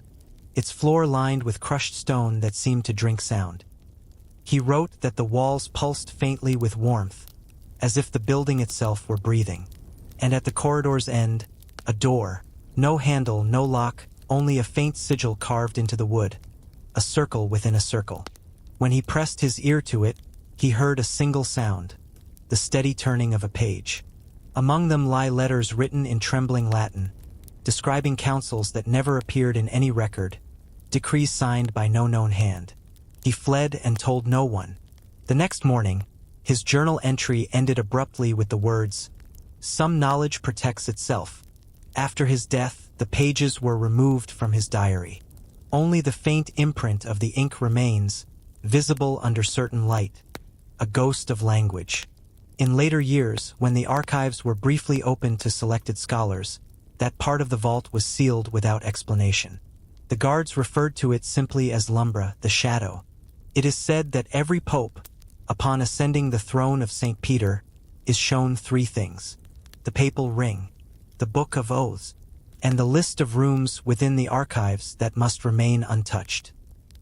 its floor lined with crushed stone that seemed to drink sound. He wrote that the walls pulsed faintly with warmth, as if the building itself were breathing. And at the corridor's end, a door, no handle, no lock, only a faint sigil carved into the wood, a circle within a circle. When he pressed his ear to it, he heard a single sound, the steady turning of a page. Among them lie letters written in trembling Latin, describing councils that never appeared in any record, decrees signed by no known hand. He fled and told no one. The next morning, his journal entry ended abruptly with the words, "Some knowledge protects itself." After his death, the pages were removed from his diary. Only the faint imprint of the ink remains, visible under certain light, a ghost of language. In later years, when the archives were briefly opened to selected scholars, that part of the vault was sealed without explanation. The guards referred to it simply as Lumbra, the shadow. It is said that every pope, upon ascending the throne of St. Peter, is shown three things: the papal ring, the Book of Oaths, and the list of rooms within the archives that must remain untouched.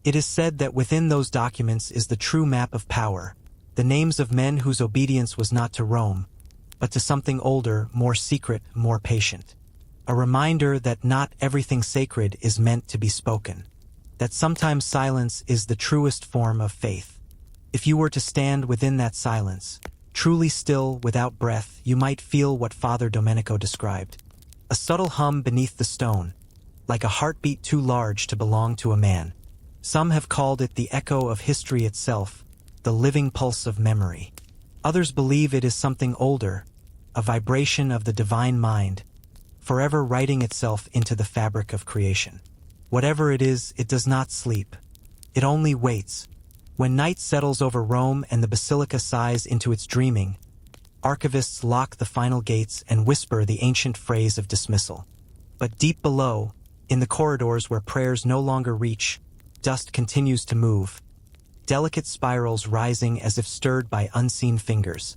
It is said that within those documents is the true map of power, the names of men whose obedience was not to Rome, but to something older, more secret, more patient. A reminder that not everything sacred is meant to be spoken, that sometimes silence is the truest form of faith. If you were to stand within that silence, truly still, without breath, you might feel what Father Domenico described. A subtle hum beneath the stone, like a heartbeat too large to belong to a man. Some have called it the echo of history itself, the living pulse of memory. Others believe it is something older, a vibration of the divine mind, forever writing itself into the fabric of creation. Whatever it is, it does not sleep. It only waits. When night settles over Rome and the basilica sighs into its dreaming, archivists lock the final gates and whisper the ancient phrase of dismissal. But deep below, in the corridors where prayers no longer reach, dust continues to move, delicate spirals rising as if stirred by unseen fingers.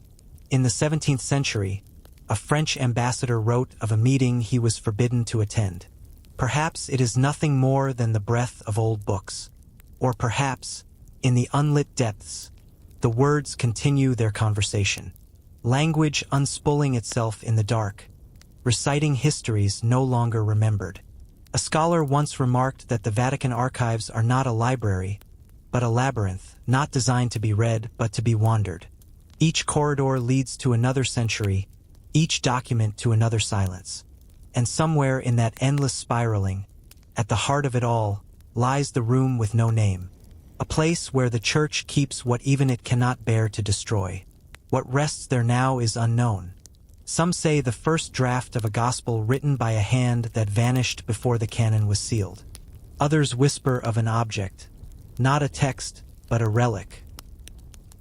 In the 17th century, a French ambassador wrote of a meeting he was forbidden to attend. Perhaps it is nothing more than the breath of old books. Or perhaps, in the unlit depths, the words continue their conversation. Language unspooling itself in the dark, reciting histories no longer remembered. A scholar once remarked that the Vatican archives are not a library, but a labyrinth, not designed to be read but to be wandered. Each corridor leads to another century, each document to another silence. And somewhere in that endless spiraling, at the heart of it all, lies the room with no name. A place where the Church keeps what even it cannot bear to destroy. What rests there now is unknown. Some say the first draft of a gospel written by a hand that vanished before the canon was sealed. Others whisper of an object, not a text, but a relic.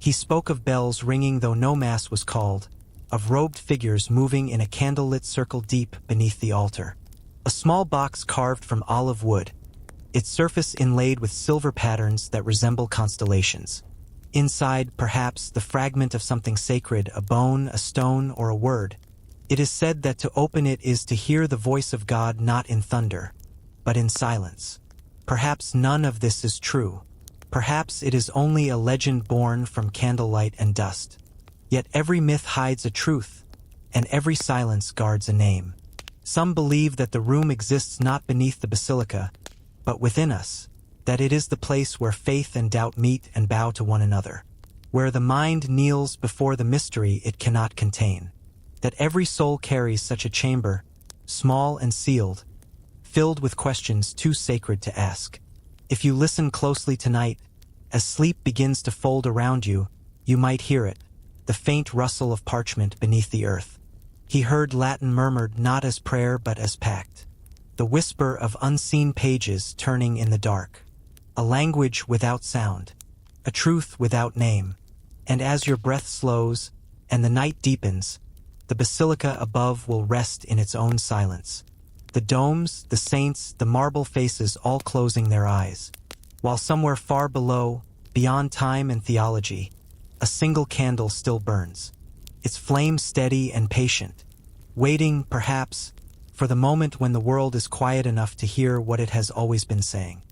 He spoke of bells ringing though no mass was called, of robed figures moving in a candlelit circle deep beneath the altar. A small box carved from olive wood, its surface inlaid with silver patterns that resemble constellations. Inside, perhaps, the fragment of something sacred, a bone, a stone, or a word. It is said that to open it is to hear the voice of God not in thunder, but in silence. Perhaps none of this is true. Perhaps it is only a legend born from candlelight and dust. Yet every myth hides a truth, and every silence guards a name. Some believe that the room exists not beneath the basilica, but within us, that it is the place where faith and doubt meet and bow to one another, where the mind kneels before the mystery it cannot contain, that every soul carries such a chamber, small and sealed, filled with questions too sacred to ask. If you listen closely tonight, as sleep begins to fold around you, you might hear it, the faint rustle of parchment beneath the earth. He heard Latin murmured not as prayer but as pact, the whisper of unseen pages turning in the dark, a language without sound, a truth without name. And as your breath slows and the night deepens, the basilica above will rest in its own silence. The domes, the saints, the marble faces all closing their eyes, while somewhere far below, beyond time and theology, a single candle still burns, its flame steady and patient, waiting, perhaps, for the moment when the world is quiet enough to hear what it has always been saying.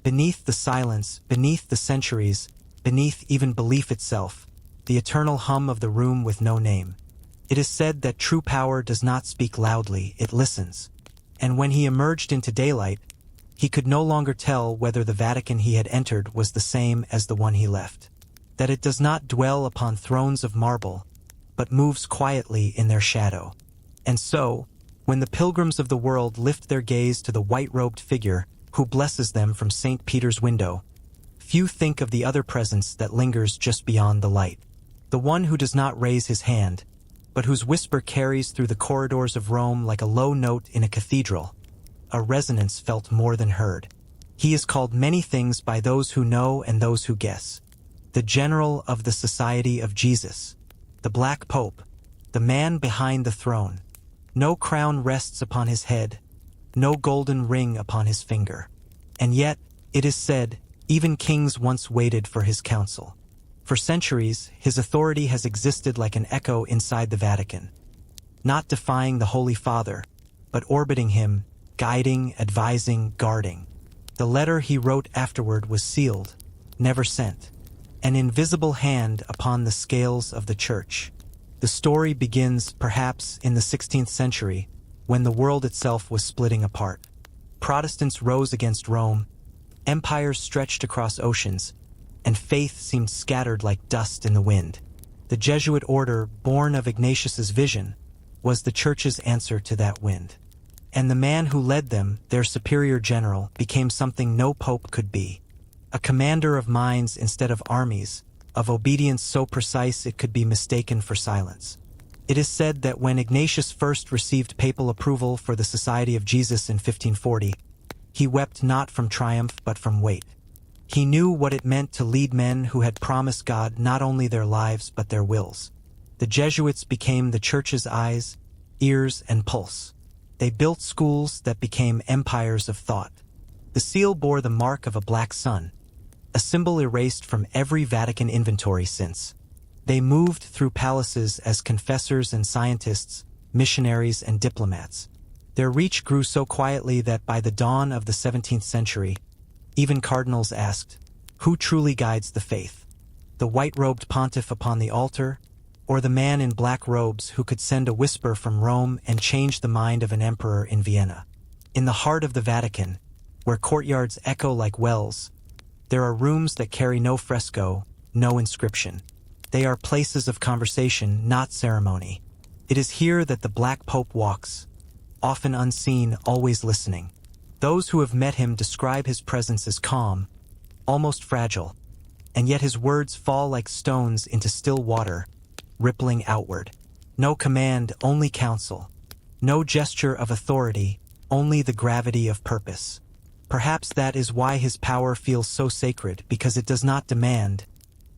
Beneath the silence, beneath the centuries, beneath even belief itself, the eternal hum of the room with no name. It is said that true power does not speak loudly, it listens. And when he emerged into daylight, he could no longer tell whether the Vatican he had entered was the same as the one he left. That it does not dwell upon thrones of marble, but moves quietly in their shadow. And so, when the pilgrims of the world lift their gaze to the white-robed figure who blesses them from St. Peter's window, few think of the other presence that lingers just beyond the light. The one who does not raise his hand, but whose whisper carries through the corridors of Rome like a low note in a cathedral, a resonance felt more than heard. He is called many things by those who know and those who guess. The General of the Society of Jesus, the Black Pope, the man behind the throne. No crown rests upon his head, no golden ring upon his finger. And yet, it is said, even kings once waited for his counsel. For centuries, his authority has existed like an echo inside the Vatican, not defying the Holy Father, but orbiting him, guiding, advising, guarding. The letter he wrote afterward was sealed, never sent, an invisible hand upon the scales of the Church. The story begins, perhaps, in the 16th century, when the world itself was splitting apart. Protestants rose against Rome, empires stretched across oceans, and faith seemed scattered like dust in the wind. The Jesuit Order, born of Ignatius's vision, was the Church's answer to that wind. And the man who led them, their superior general, became something no pope could be. A commander of minds instead of armies, of obedience so precise it could be mistaken for silence. It is said that when Ignatius first received papal approval for the Society of Jesus in 1540, he wept not from triumph but from weight. He knew what it meant to lead men who had promised God not only their lives but their wills. The Jesuits became the Church's eyes, ears, and pulse. They built schools that became empires of thought. The seal bore the mark of a black sun, a symbol erased from every Vatican inventory since. They moved through palaces as confessors and scientists, missionaries and diplomats. Their reach grew so quietly that by the dawn of the 17th century, even cardinals asked, who truly guides the faith? The white-robed pontiff upon the altar, or the man in black robes who could send a whisper from Rome and change the mind of an emperor in Vienna. In the heart of the Vatican, where courtyards echo like wells, there are rooms that carry no fresco, no inscription. They are places of conversation, not ceremony. It is here that the Black Pope walks, often unseen, always listening. Those who have met him describe his presence as calm, almost fragile, and yet his words fall like stones into still water, rippling outward. No command, only counsel. No gesture of authority, only the gravity of purpose. Perhaps that is why his power feels so sacred, because it does not demand,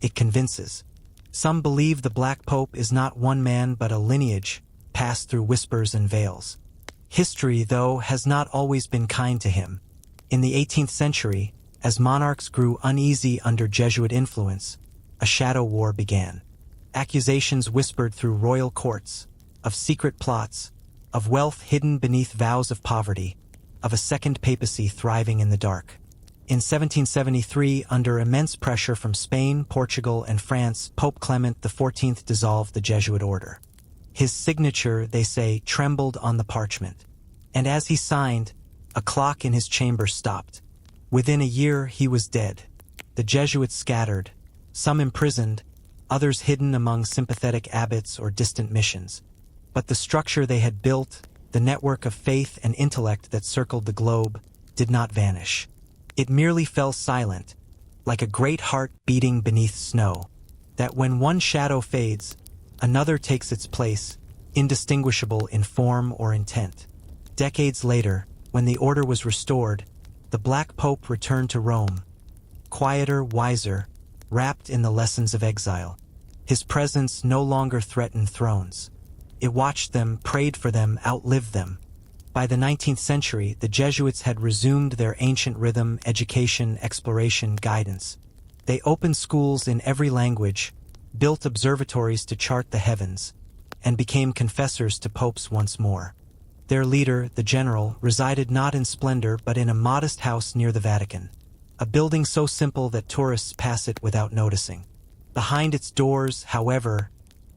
it convinces. Some believe the Black Pope is not one man but a lineage, passed through whispers and veils. History, though, has not always been kind to him. In the 18th century, as monarchs grew uneasy under Jesuit influence, a shadow war began. Accusations whispered through royal courts, of secret plots, of wealth hidden beneath vows of poverty, of a second papacy thriving in the dark. In 1773, under immense pressure from Spain, Portugal, and France, Pope Clement XIV dissolved the Jesuit Order. His signature, they say, trembled on the parchment. And as he signed, a clock in his chamber stopped. Within a year, he was dead. The Jesuits scattered, some imprisoned, others hidden among sympathetic abbots or distant missions. But the structure they had built, the network of faith and intellect that circled the globe, did not vanish. It merely fell silent, like a great heart beating beneath snow, that when one shadow fades, another takes its place, indistinguishable in form or intent. Decades later, when the order was restored, the Black Pope returned to Rome, quieter, wiser, wrapped in the lessons of exile. His presence no longer threatened thrones. It watched them, prayed for them, outlived them. By the 19th century, the Jesuits had resumed their ancient rhythm, education, exploration, guidance. They opened schools in every language, built observatories to chart the heavens, and became confessors to popes once more. Their leader, the general, resided not in splendor but in a modest house near the Vatican, a building so simple that tourists pass it without noticing. Behind its doors, however,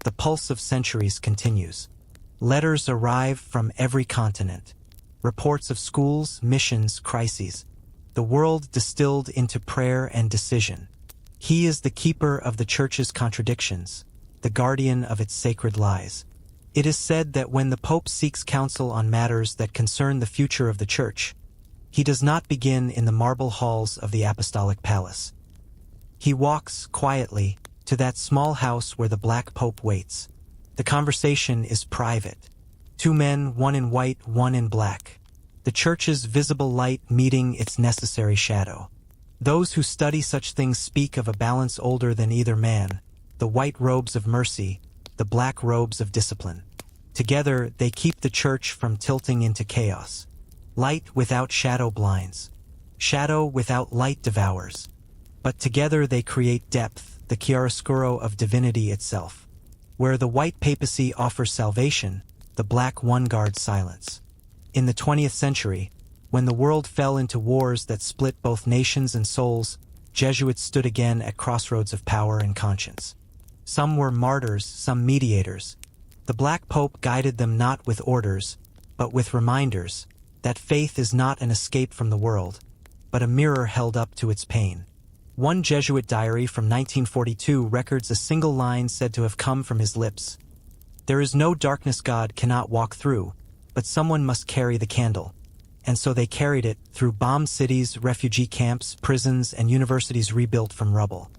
the pulse of centuries continues. Letters arrive from every continent. Reports of schools, missions, crises. The world distilled into prayer and decision. He is the keeper of the Church's contradictions, the guardian of its sacred lies. It is said that when the Pope seeks counsel on matters that concern the future of the Church, he does not begin in the marble halls of the Apostolic Palace. He walks quietly to that small house where the Black Pope waits. The conversation is private. Two men, one in white, one in black. The Church's visible light meeting its necessary shadow. Those who study such things speak of a balance older than either man, the white robes of mercy, the black robes of discipline. Together, they keep the Church from tilting into chaos. Light without shadow blinds. Shadow without light devours. But together they create depth, the chiaroscuro of divinity itself. Where the white papacy offers salvation, the black one guards silence. In the 20th century, when the world fell into wars that split both nations and souls, Jesuits stood again at crossroads of power and conscience. Some were martyrs, some mediators. The Black Pope guided them not with orders, but with reminders that faith is not an escape from the world, but a mirror held up to its pain. One Jesuit diary from 1942 records a single line said to have come from his lips. "There is no darkness God cannot walk through, but someone must carry the candle." And so they carried it through bombed cities, refugee camps, prisons, and universities rebuilt from rubble.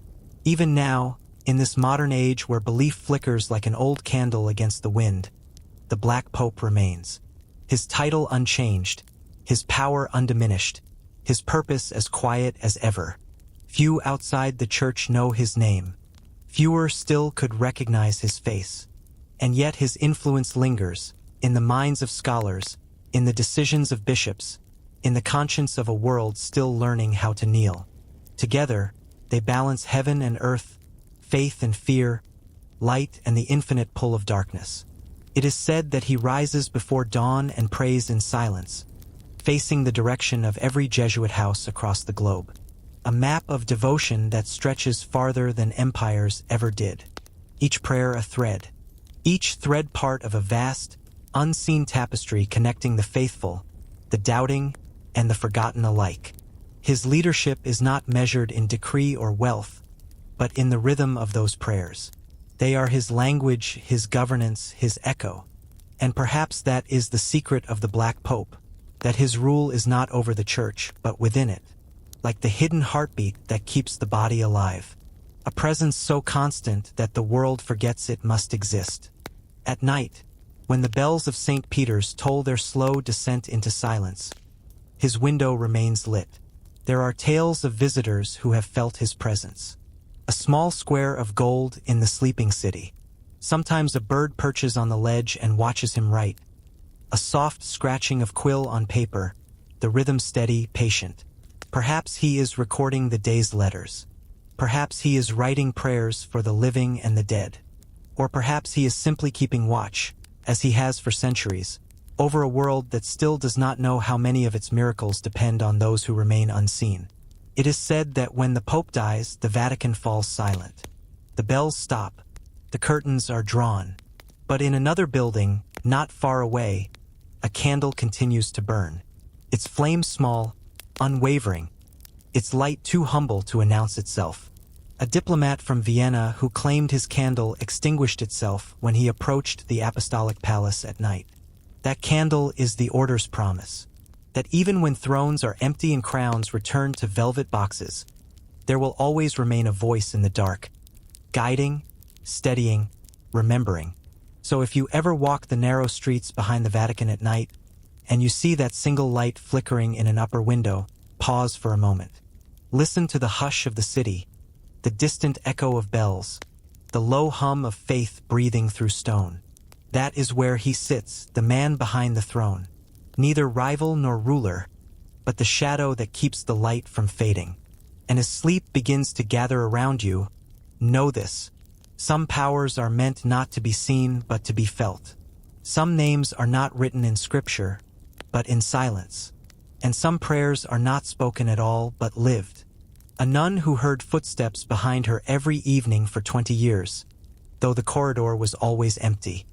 Even now, in this modern age where belief flickers like an old candle against the wind, the Black Pope remains. His title unchanged, his power undiminished, his purpose as quiet as ever. Few outside the Church know his name. Fewer still could recognize his face. And yet his influence lingers, in the minds of scholars, in the decisions of bishops, in the conscience of a world still learning how to kneel. Together, they balance heaven and earth, faith and fear, light and the infinite pull of darkness. It is said that he rises before dawn and prays in silence, facing the direction of every Jesuit house across the globe. A map of devotion that stretches farther than empires ever did. each prayer a thread. Each thread part of a vast, unseen tapestry connecting the faithful, the doubting, and the forgotten alike. His leadership is not measured in decree or wealth, but in the rhythm of those prayers. They are his language, his governance, his echo. And perhaps that is the secret of the Black Pope, that his rule is not over the church, but within it, like the hidden heartbeat that keeps the body alive. A presence so constant that the world forgets it must exist. At night, when the bells of St. Peter's toll their slow descent into silence, his window remains lit. There are tales of visitors who have felt his presence. A small square of gold in the sleeping city. Sometimes a bird perches on the ledge and watches him write. A soft scratching of quill on paper, the rhythm steady, patient. Perhaps he is recording the day's letters. Perhaps he is writing prayers for the living and the dead. Or perhaps he is simply keeping watch, as he has for centuries, over a world that still does not know how many of its miracles depend on those who remain unseen. It is said that when the Pope dies, the Vatican falls silent. The bells stop, the curtains are drawn. But in another building, not far away, a candle continues to burn. Its flame small, unwavering, its light too humble to announce itself. A diplomat from Vienna who claimed his candle extinguished itself when he approached the Apostolic Palace at night. That candle is the Order's promise, that even when thrones are empty and crowns return to velvet boxes, there will always remain a voice in the dark, guiding, steadying, remembering. So if you ever walk the narrow streets behind the Vatican at night, and you see that single light flickering in an upper window, pause for a moment. Listen to the hush of the city, the distant echo of bells, the low hum of faith breathing through stone. That is where he sits, the man behind the throne. Neither rival nor ruler, but the shadow that keeps the light from fading. And as sleep begins to gather around you, know this. Some powers are meant not to be seen, but to be felt. Some names are not written in scripture, but in silence. And some prayers are not spoken at all, but lived. A nun who heard footsteps behind her every evening for 20 years, though the corridor was always empty.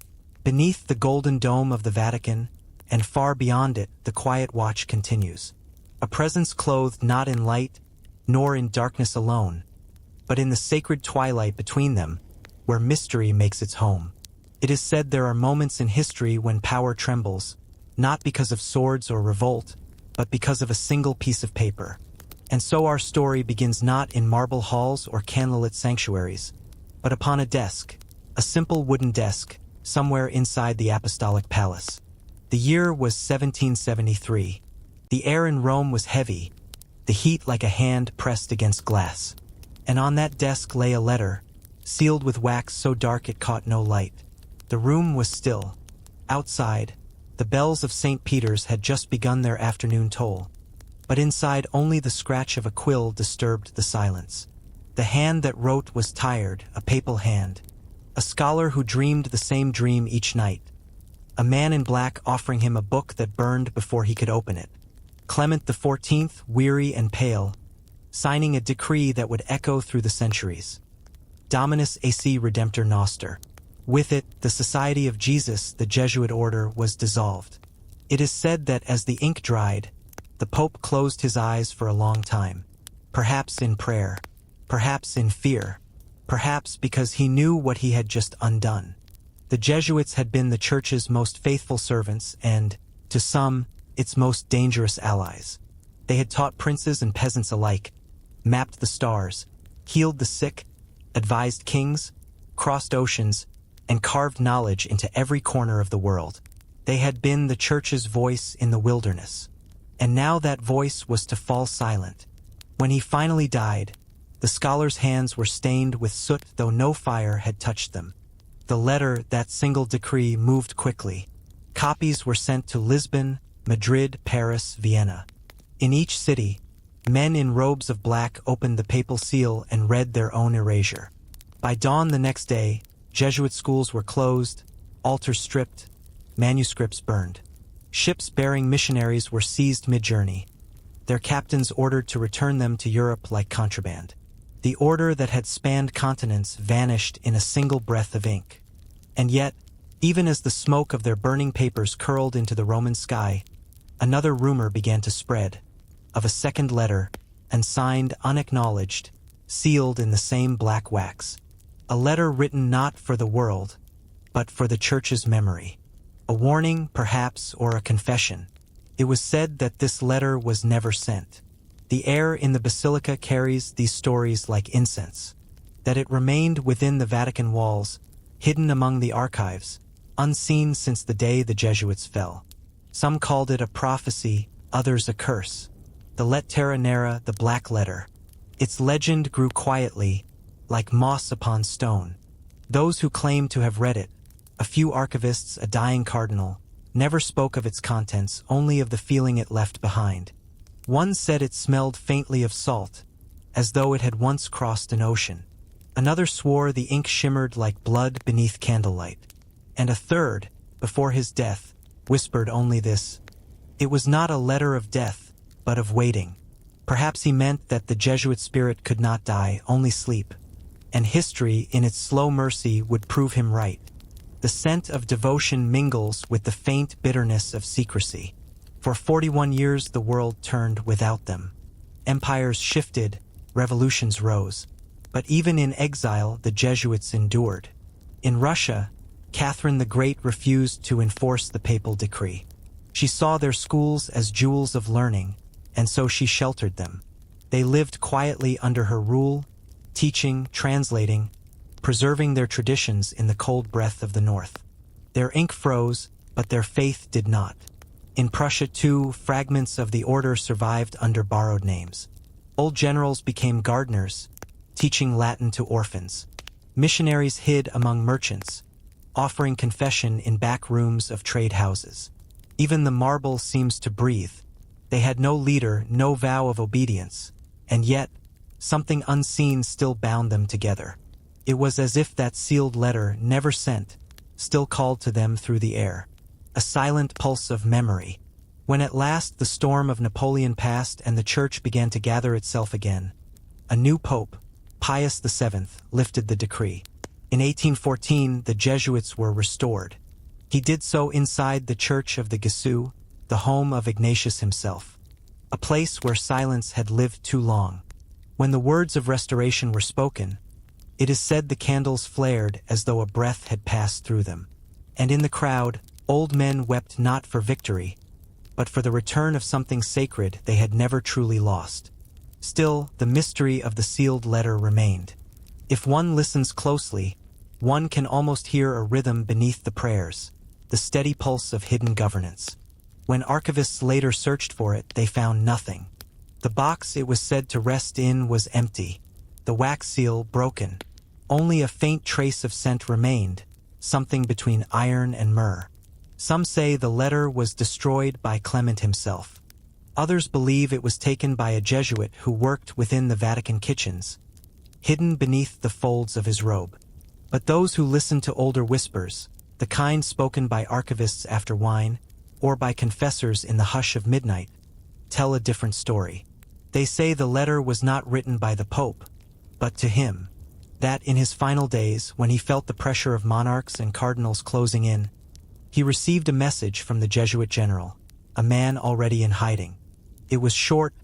Beneath the golden dome of the Vatican, and far beyond it, the quiet watch continues. A presence clothed not in light, nor in darkness alone, but in the sacred twilight between them, where mystery makes its home. It is said there are moments in history when power trembles, not because of swords or revolt, but because of a single piece of paper. And so our story begins not in marble halls or candlelit sanctuaries, but upon a desk, a simple wooden desk, somewhere inside the Apostolic Palace. The year was 1773. The air in Rome was heavy, the heat like a hand pressed against glass. And on that desk lay a letter, sealed with wax so dark it caught no light. The room was still. Outside, the bells of St. Peter's had just begun their afternoon toll. But inside only the scratch of a quill disturbed the silence. The hand that wrote was tired, a papal hand. A scholar who dreamed the same dream each night. A man in black offering him a book that burned before he could open it. Clement XIV, weary and pale, signing a decree that would echo through the centuries. Dominus AC Redemptor Noster. With it, the Society of Jesus, the Jesuit Order, was dissolved. It is said that as the ink dried, the Pope closed his eyes for a long time, perhaps in prayer, perhaps in fear, perhaps because he knew what he had just undone. The Jesuits had been the Church's most faithful servants and, to some, its most dangerous allies. They had taught princes and peasants alike, mapped the stars, healed the sick, advised kings, crossed oceans, and carved knowledge into every corner of the world. They had been the Church's voice in the wilderness. And now that voice was to fall silent. When he finally died, the scholar's hands were stained with soot though no fire had touched them. The letter, that single decree, moved quickly. Copies were sent to Lisbon, Madrid, Paris, Vienna. In each city, men in robes of black opened the papal seal and read their own erasure. By dawn the next day, Jesuit schools were closed, altars stripped, manuscripts burned. Ships bearing missionaries were seized mid-journey, their captains ordered to return them to Europe like contraband. The order that had spanned continents vanished in a single breath of ink. And yet, even as the smoke of their burning papers curled into the Roman sky, another rumor began to spread, of a second letter, and signed unacknowledged, sealed in the same black wax. A letter written not for the world, but for the Church's memory. A warning, perhaps, or a confession. It was said that this letter was never sent. The air in the basilica carries these stories like incense. That it remained within the Vatican walls, hidden among the archives, unseen since the day the Jesuits fell. Some called it a prophecy, others a curse. The Lettera Nera, the black letter. Its legend grew quietly, like moss upon stone. Those who claimed to have read it, a few archivists, a dying cardinal, never spoke of its contents, only of the feeling it left behind. One said it smelled faintly of salt, as though it had once crossed an ocean. Another swore the ink shimmered like blood beneath candlelight. And a third, before his death, whispered only this: it was not a letter of death, but of waiting. Perhaps he meant that the Jesuit spirit could not die, only sleep. And history, in its slow mercy, would prove him right. The scent of devotion mingles with the faint bitterness of secrecy. For 41 years the world turned without them. Empires shifted, revolutions rose. But even in exile the Jesuits endured. In Russia, Catherine the Great refused to enforce the papal decree. She saw their schools as jewels of learning, and so she sheltered them. They lived quietly under her rule, teaching, translating, preserving their traditions in the cold breath of the north. Their ink froze, but their faith did not. In Prussia, too, fragments of the order survived under borrowed names. Old generals became gardeners, teaching Latin to orphans. Missionaries hid among merchants, offering confession in back rooms of trade houses. Even the marble seems to breathe. They had no leader, no vow of obedience, and yet, something unseen still bound them together. It was as if that sealed letter, never sent, still called to them through the air. A silent pulse of memory. When at last the storm of Napoleon passed and the Church began to gather itself again, a new pope, Pius VII, lifted the decree. In 1814, the Jesuits were restored. He did so inside the Church of the Jesuit, the home of Ignatius himself. A place where silence had lived too long. When the words of restoration were spoken, it is said the candles flared as though a breath had passed through them. And in the crowd, old men wept not for victory, but for the return of something sacred they had never truly lost. Still, the mystery of the sealed letter remained. If one listens closely, one can almost hear a rhythm beneath the prayers, the steady pulse of hidden governance. When archivists later searched for it, they found nothing. The box it was said to rest in was empty, the wax seal broken. Only a faint trace of scent remained, something between iron and myrrh. Some say the letter was destroyed by Clement himself. Others believe it was taken by a Jesuit who worked within the Vatican kitchens, hidden beneath the folds of his robe. But those who listen to older whispers, the kind spoken by archivists after wine, or by confessors in the hush of midnight, tell a different story. They say the letter was not written by the Pope, but to him. That in his final days, when he felt the pressure of monarchs and cardinals closing in, he received a message from the Jesuit general, a man already in hiding. It was short,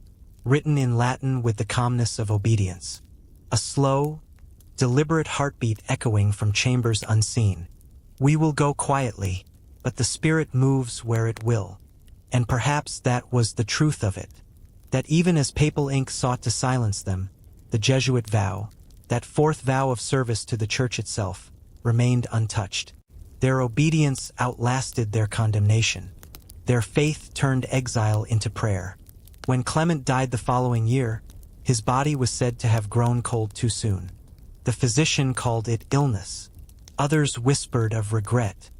written in Latin with the calmness of obedience. A slow, deliberate heartbeat echoing from chambers unseen. We will go quietly, but the Spirit moves where it will. And perhaps that was the truth of it. That even as papal ink sought to silence them, the Jesuit vow, that fourth vow of service to the Church itself, remained untouched. Their obedience outlasted their condemnation. Their faith turned exile into prayer. When Clement died the following year, his body was said to have grown cold too soon. The physician called it illness. Others whispered of regret.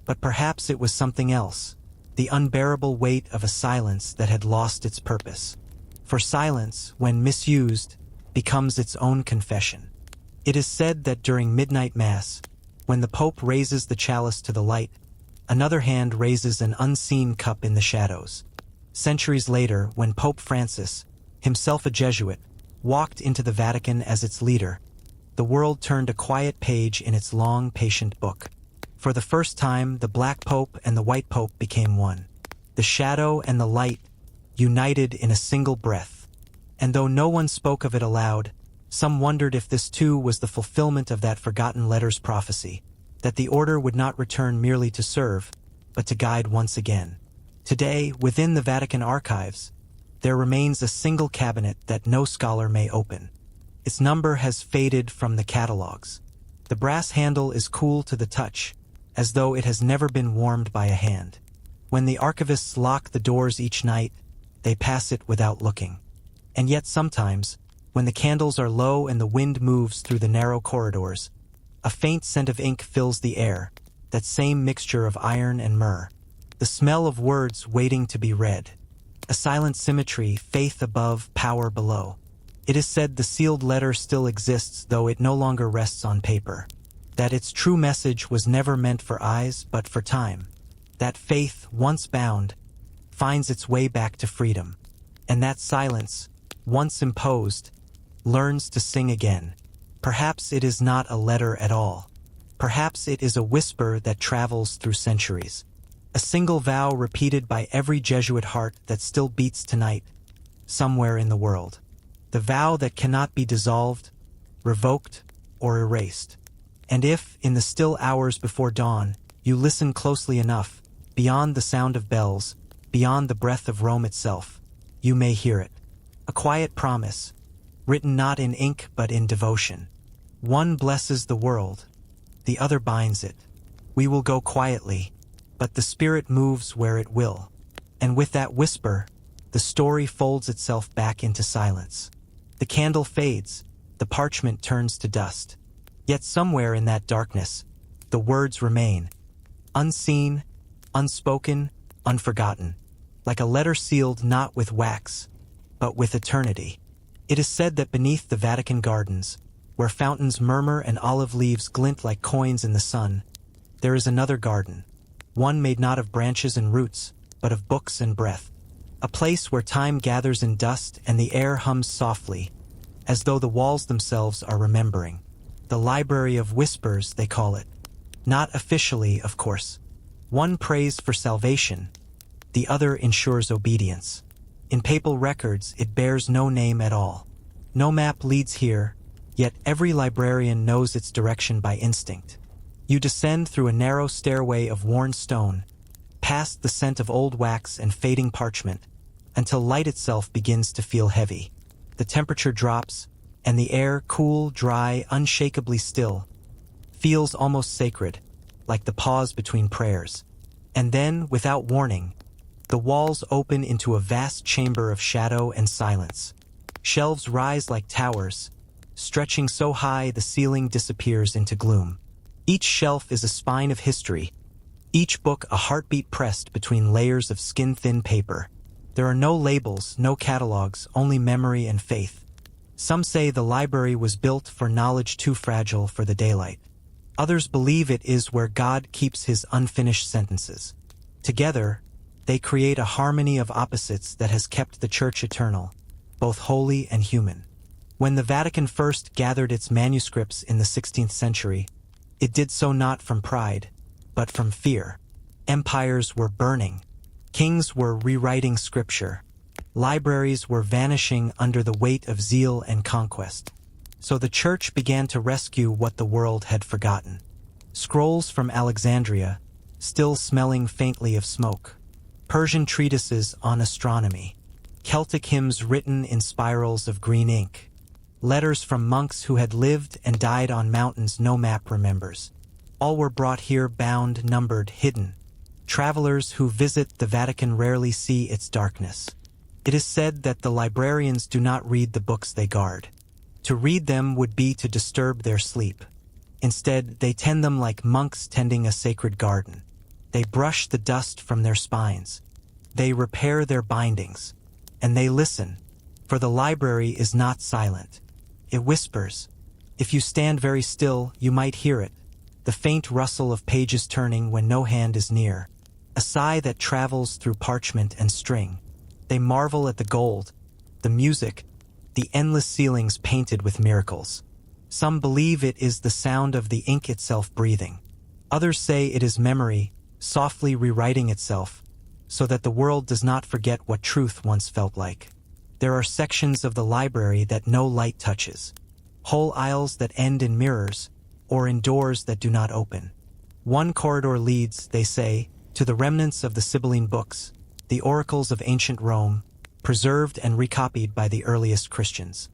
But perhaps it was something else, the unbearable weight of a silence that had lost its purpose. For silence, when misused, becomes its own confession. It is said that during midnight mass, when the Pope raises the chalice to the light, another hand raises an unseen cup in the shadows. Centuries later, when Pope Francis, himself a Jesuit, walked into the Vatican as its leader, the world turned a quiet page in its long, patient book. For the first time, the Black Pope and the White Pope became one. The shadow and the light united in a single breath. And though no one spoke of it aloud, some wondered if this too was the fulfillment of that forgotten letter's prophecy, that the order would not return merely to serve, but to guide once again. Today, within the Vatican archives, there remains a single cabinet that no scholar may open. Its number has faded from the catalogs. The brass handle is cool to the touch, as though it has never been warmed by a hand. When the archivists lock the doors each night, they pass it without looking. And yet sometimes, when the candles are low and the wind moves through the narrow corridors, a faint scent of ink fills the air, that same mixture of iron and myrrh. The smell of words waiting to be read. A silent symmetry, faith above, power below. It is said the sealed letter still exists, though it no longer rests on paper. That its true message was never meant for eyes, but for time. That faith, once bound, finds its way back to freedom. And that silence, once imposed, learns to sing again. Perhaps it is not a letter at all. Perhaps it is a whisper that travels through centuries. A single vow repeated by every Jesuit heart that still beats tonight, somewhere in the world. The vow that cannot be dissolved, revoked, or erased. And if, in the still hours before dawn, you listen closely enough, beyond the sound of bells, beyond the breath of Rome itself, you may hear it. A quiet promise, written not in ink but in devotion. One blesses the world, the other binds it. We will go quietly, but the Spirit moves where it will. And with that whisper, the story folds itself back into silence. The candle fades, the parchment turns to dust. Yet somewhere in that darkness, the words remain, unseen, unspoken, unforgotten, like a letter sealed not with wax, but with eternity. It is said that beneath the Vatican gardens, where fountains murmur and olive leaves glint like coins in the sun, there is another garden, one made not of branches and roots, but of books and breath. A place where time gathers in dust and the air hums softly, as though the walls themselves are remembering. The Library of Whispers, they call it. Not officially, of course. One prays for salvation, the other ensures obedience. In papal records, it bears no name at all. No map leads here, yet every librarian knows its direction by instinct. You descend through a narrow stairway of worn stone, past the scent of old wax and fading parchment, until light itself begins to feel heavy. The temperature drops, and the air, cool, dry, unshakably still, feels almost sacred, like the pause between prayers. And then, without warning, the walls open into a vast chamber of shadow and silence. Shelves rise like towers, stretching so high the ceiling disappears into gloom. Each shelf is a spine of history, each book a heartbeat pressed between layers of skin-thin paper. There are no labels, no catalogs, only memory and faith. Some say the library was built for knowledge too fragile for the daylight. Others believe it is where God keeps his unfinished sentences. Together, they create a harmony of opposites that has kept the Church eternal, both holy and human. When the Vatican first gathered its manuscripts in the 16th century, it did so not from pride, but from fear. Empires were burning. Kings were rewriting scripture. Libraries were vanishing under the weight of zeal and conquest. So the Church began to rescue what the world had forgotten. Scrolls from Alexandria, still smelling faintly of smoke. Persian treatises on astronomy. Celtic hymns written in spirals of green ink. Letters from monks who had lived and died on mountains no map remembers. All were brought here bound, numbered, hidden. Travelers who visit the Vatican rarely see its darkness. It is said that the librarians do not read the books they guard. To read them would be to disturb their sleep. Instead, they tend them like monks tending a sacred garden. They brush the dust from their spines. They repair their bindings. And they listen, for the library is not silent. It whispers. If you stand very still, you might hear it. The faint rustle of pages turning when no hand is near. A sigh that travels through parchment and string. They marvel at the gold, the music, the endless ceilings painted with miracles. Some believe it is the sound of the ink itself breathing. Others say it is memory, softly rewriting itself, so that the world does not forget what truth once felt like. There are sections of the library that no light touches, whole aisles that end in mirrors, or in doors that do not open. One corridor leads, they say, to the remnants of the Sibylline books, the oracles of ancient Rome, preserved and recopied by the earliest Christians.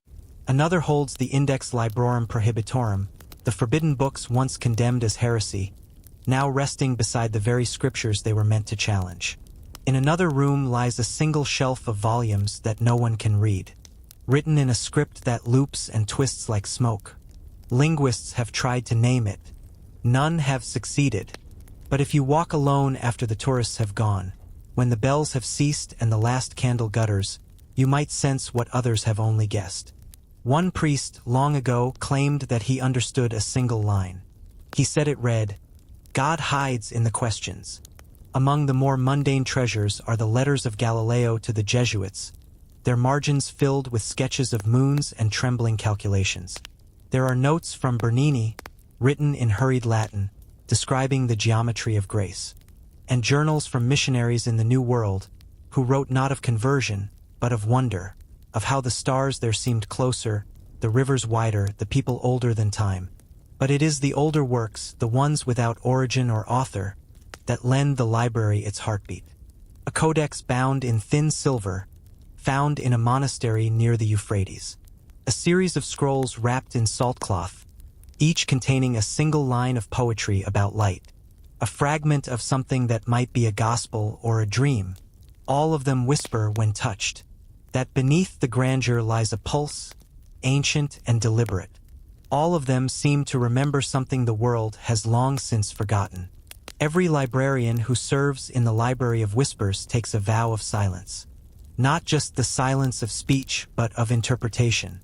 Another holds the Index Librorum Prohibitorum, the forbidden books once condemned as heresy, now resting beside the very scriptures they were meant to challenge. In another room lies a single shelf of volumes that no one can read, written in a script that loops and twists like smoke. Linguists have tried to name it. None have succeeded. But if you walk alone after the tourists have gone, when the bells have ceased and the last candle gutters, you might sense what others have only guessed. One priest long ago claimed that he understood a single line. He said it read, "God hides in the questions." Among the more mundane treasures are the letters of Galileo to the Jesuits, their margins filled with sketches of moons and trembling calculations. There are notes from Bernini, written in hurried Latin, describing the geometry of grace, and journals from missionaries in the New World, who wrote not of conversion, but of wonder, of how the stars there seemed closer, the rivers wider, the people older than time. But it is the older works, the ones without origin or author, that lend the library its heartbeat. A codex bound in thin silver, found in a monastery near the Euphrates. A series of scrolls wrapped in saltcloth, each containing a single line of poetry about light. A fragment of something that might be a gospel or a dream. All of them whisper when touched, that beneath the grandeur lies a pulse, ancient and deliberate. All of them seem to remember something the world has long since forgotten. Every librarian who serves in the Library of Whispers takes a vow of silence. Not just the silence of speech, but of interpretation.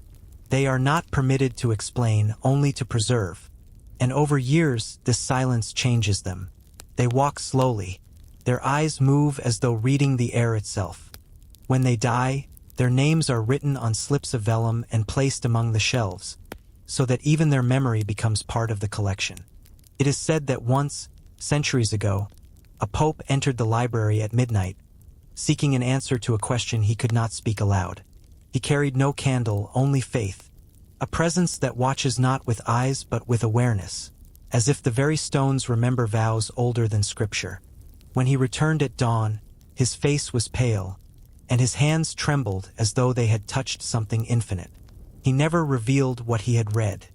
They are not permitted to explain, only to preserve. And over years, this silence changes them. They walk slowly. Their eyes move as though reading the air itself. When they die, their names are written on slips of vellum and placed among the shelves, so that even their memory becomes part of the collection. It is said that once, centuries ago, a pope entered the library at midnight, seeking an answer to a question he could not speak aloud. He carried no candle, only faith, a presence that watches not with eyes but with awareness, as if the very stones remember vows older than scripture. When he returned at dawn, his face was pale, and his hands trembled as though they had touched something infinite. He never revealed what he had read.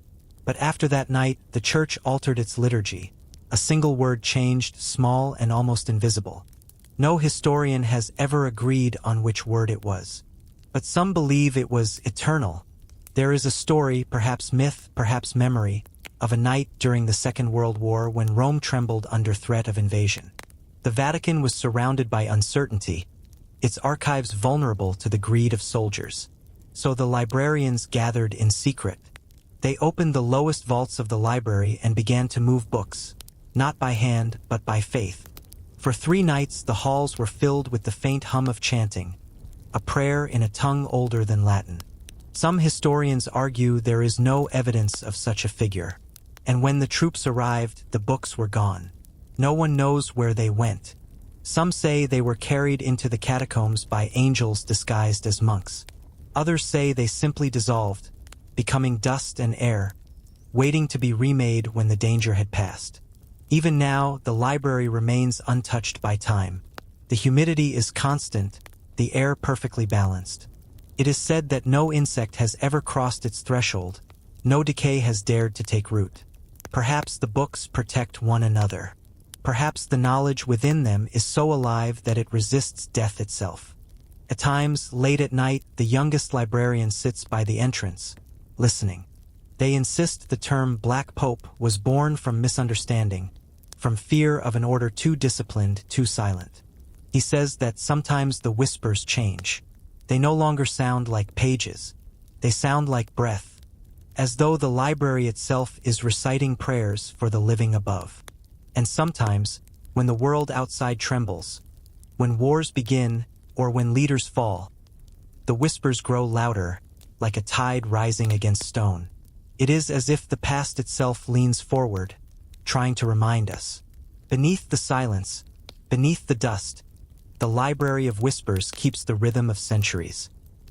But after that night, the church altered its liturgy. A single word changed, small and almost invisible. No historian has ever agreed on which word it was. But some believe it was eternal. There is a story, perhaps myth, perhaps memory, of a night during the Second World War when Rome trembled under threat of invasion. The Vatican was surrounded by uncertainty, its archives vulnerable to the greed of soldiers. So the librarians gathered in secret. They opened the lowest vaults of the library and began to move books, not by hand, but by faith. For 3 nights the halls were filled with the faint hum of chanting, a prayer in a tongue older than Latin. Some historians argue there is no evidence of such a figure, and when the troops arrived, the books were gone. No one knows where they went. Some say they were carried into the catacombs by angels disguised as monks. Others say they simply dissolved, becoming dust and air, waiting to be remade when the danger had passed. Even now, the library remains untouched by time. The humidity is constant, the air perfectly balanced. It is said that no insect has ever crossed its threshold, no decay has dared to take root. Perhaps the books protect one another. Perhaps the knowledge within them is so alive that it resists death itself. At times, late at night, the youngest librarian sits by the entrance, listening. They insist the term Black Pope was born from misunderstanding, from fear of an order too disciplined, too silent. He says that sometimes the whispers change. They no longer sound like pages. They sound like breath, as though the library itself is reciting prayers for the living above. And sometimes, when the world outside trembles, when wars begin, or when leaders fall, the whispers grow louder, like a tide rising against stone. It is as if the past itself leans forward, trying to remind us. Beneath the silence, beneath the dust, the Library of Whispers keeps the rhythm of centuries.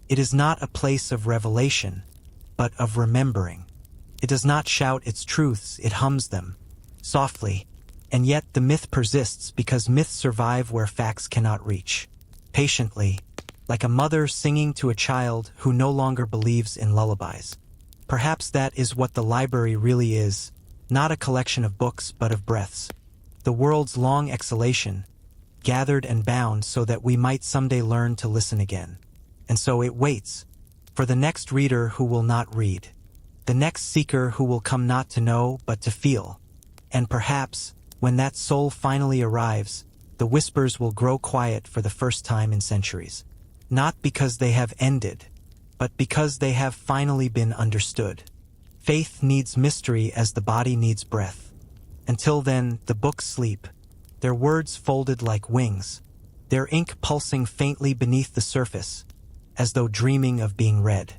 It is not a place of revelation, but of remembering. It does not shout its truths, it hums them, softly, and yet the myth persists because myths survive where facts cannot reach. Patiently, like a mother singing to a child who no longer believes in lullabies. Perhaps that is what the library really is, not a collection of books but of breaths. The world's long exhalation, gathered and bound so that we might someday learn to listen again. And so it waits, for the next reader who will not read, the next seeker who will come not to know but to feel. And perhaps, when that soul finally arrives, the whispers will grow quiet for the first time in centuries. Not because they have ended, but because they have finally been understood. Faith needs mystery as the body needs breath. Until then, the books sleep, their words folded like wings, their ink pulsing faintly beneath the surface, as though dreaming of being read.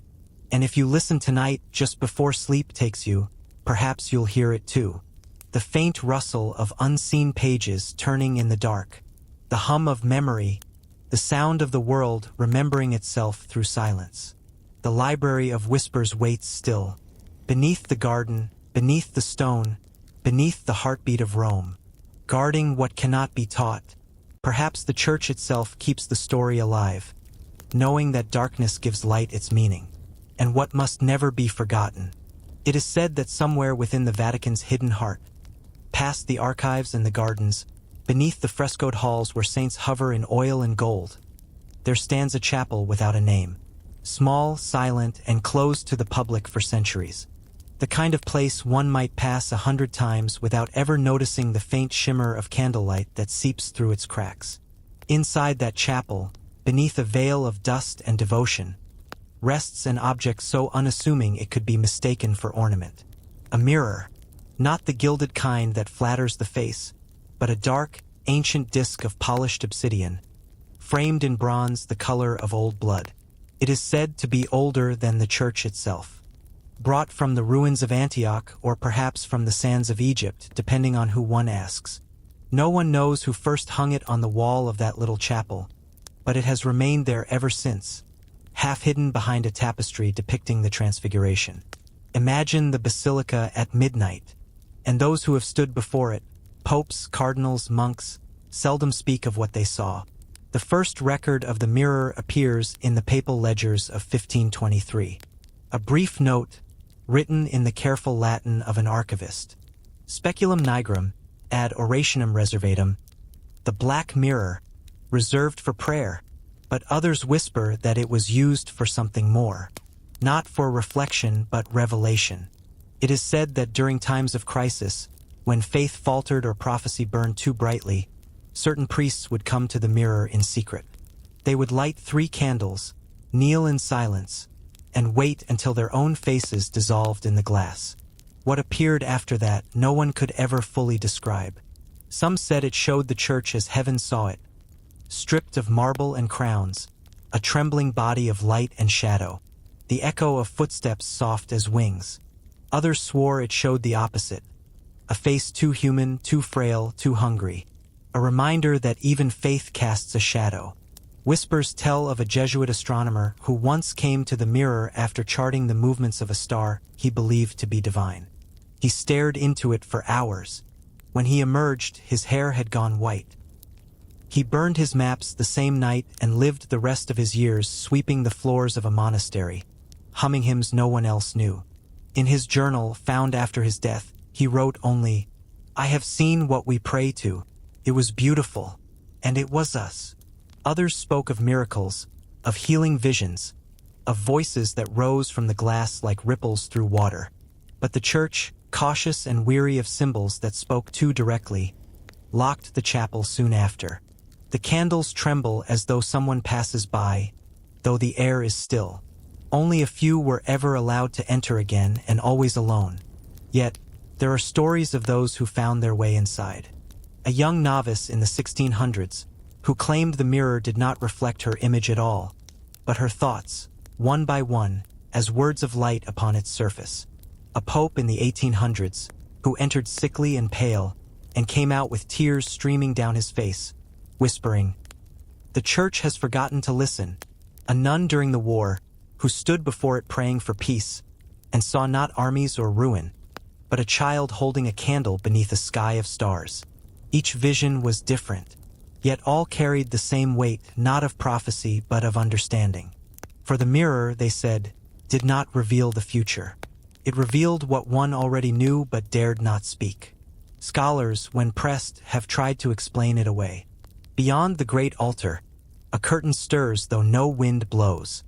And if you listen tonight, just before sleep takes you, perhaps you'll hear it too. The faint rustle of unseen pages turning in the dark, the hum of memory, the sound of the world remembering itself through silence. The Library of Whispers waits still, beneath the garden, beneath the stone, beneath the heartbeat of Rome, guarding what cannot be taught. Perhaps the church itself keeps the story alive, knowing that darkness gives light its meaning, and what must never be forgotten. It is said that somewhere within the Vatican's hidden heart, past the archives and the gardens, beneath the frescoed halls where saints hover in oil and gold, there stands a chapel without a name, small, silent, and closed to the public for centuries. The kind of place one might pass 100 times without ever noticing the faint shimmer of candlelight that seeps through its cracks. Inside that chapel, beneath a veil of dust and devotion, rests an object so unassuming it could be mistaken for ornament. A mirror, not the gilded kind that flatters the face, but a dark, ancient disk of polished obsidian, framed in bronze the color of old blood. It is said to be older than the church itself. Brought from the ruins of Antioch or perhaps from the sands of Egypt, depending on who one asks. No one knows who first hung it on the wall of that little chapel, but it has remained there ever since, half hidden behind a tapestry depicting the Transfiguration. Imagine the basilica at midnight, and those who have stood before it, popes, cardinals, monks, seldom speak of what they saw. The first record of the mirror appears in the papal ledgers of 1523. A brief note, written in the careful Latin of an archivist. Speculum nigrum, ad orationem reservatum, the black mirror, reserved for prayer, but others whisper that it was used for something more, not for reflection but revelation. It is said that during times of crisis, when faith faltered or prophecy burned too brightly, certain priests would come to the mirror in secret. They would light 3 candles, kneel in silence, and wait until their own faces dissolved in the glass. What appeared after that no one could ever fully describe. Some said it showed the church as heaven saw it, stripped of marble and crowns, a trembling body of light and shadow, the echo of footsteps soft as wings. Others swore it showed the opposite, a face too human, too frail, too hungry, a reminder that even faith casts a shadow. Whispers tell of a Jesuit astronomer who once came to the mirror after charting the movements of a star he believed to be divine. He stared into it for hours. When he emerged, his hair had gone white. He burned his maps the same night and lived the rest of his years sweeping the floors of a monastery, humming hymns no one else knew. In his journal, found after his death, he wrote only, "I have seen what we pray to. It was beautiful, and it was us." Others spoke of miracles, of healing visions, of voices that rose from the glass like ripples through water. But the church, cautious and weary of symbols that spoke too directly, locked the chapel soon after. The candles tremble as though someone passes by, though the air is still. Only a few were ever allowed to enter again, and always alone. Yet, there are stories of those who found their way inside. A young novice in the 1600s, who claimed the mirror did not reflect her image at all, but her thoughts, one by one, as words of light upon its surface. A pope in the 1800s, who entered sickly and pale, and came out with tears streaming down his face, whispering, "The Church has forgotten to listen." A nun during the war, who stood before it praying for peace, and saw not armies or ruin, but a child holding a candle beneath a sky of stars. Each vision was different, yet all carried the same weight, not of prophecy but of understanding. For the mirror, they said, did not reveal the future. It revealed what one already knew but dared not speak. Scholars, when pressed, have tried to explain it away. Beyond the great altar, a curtain stirs though no wind blows.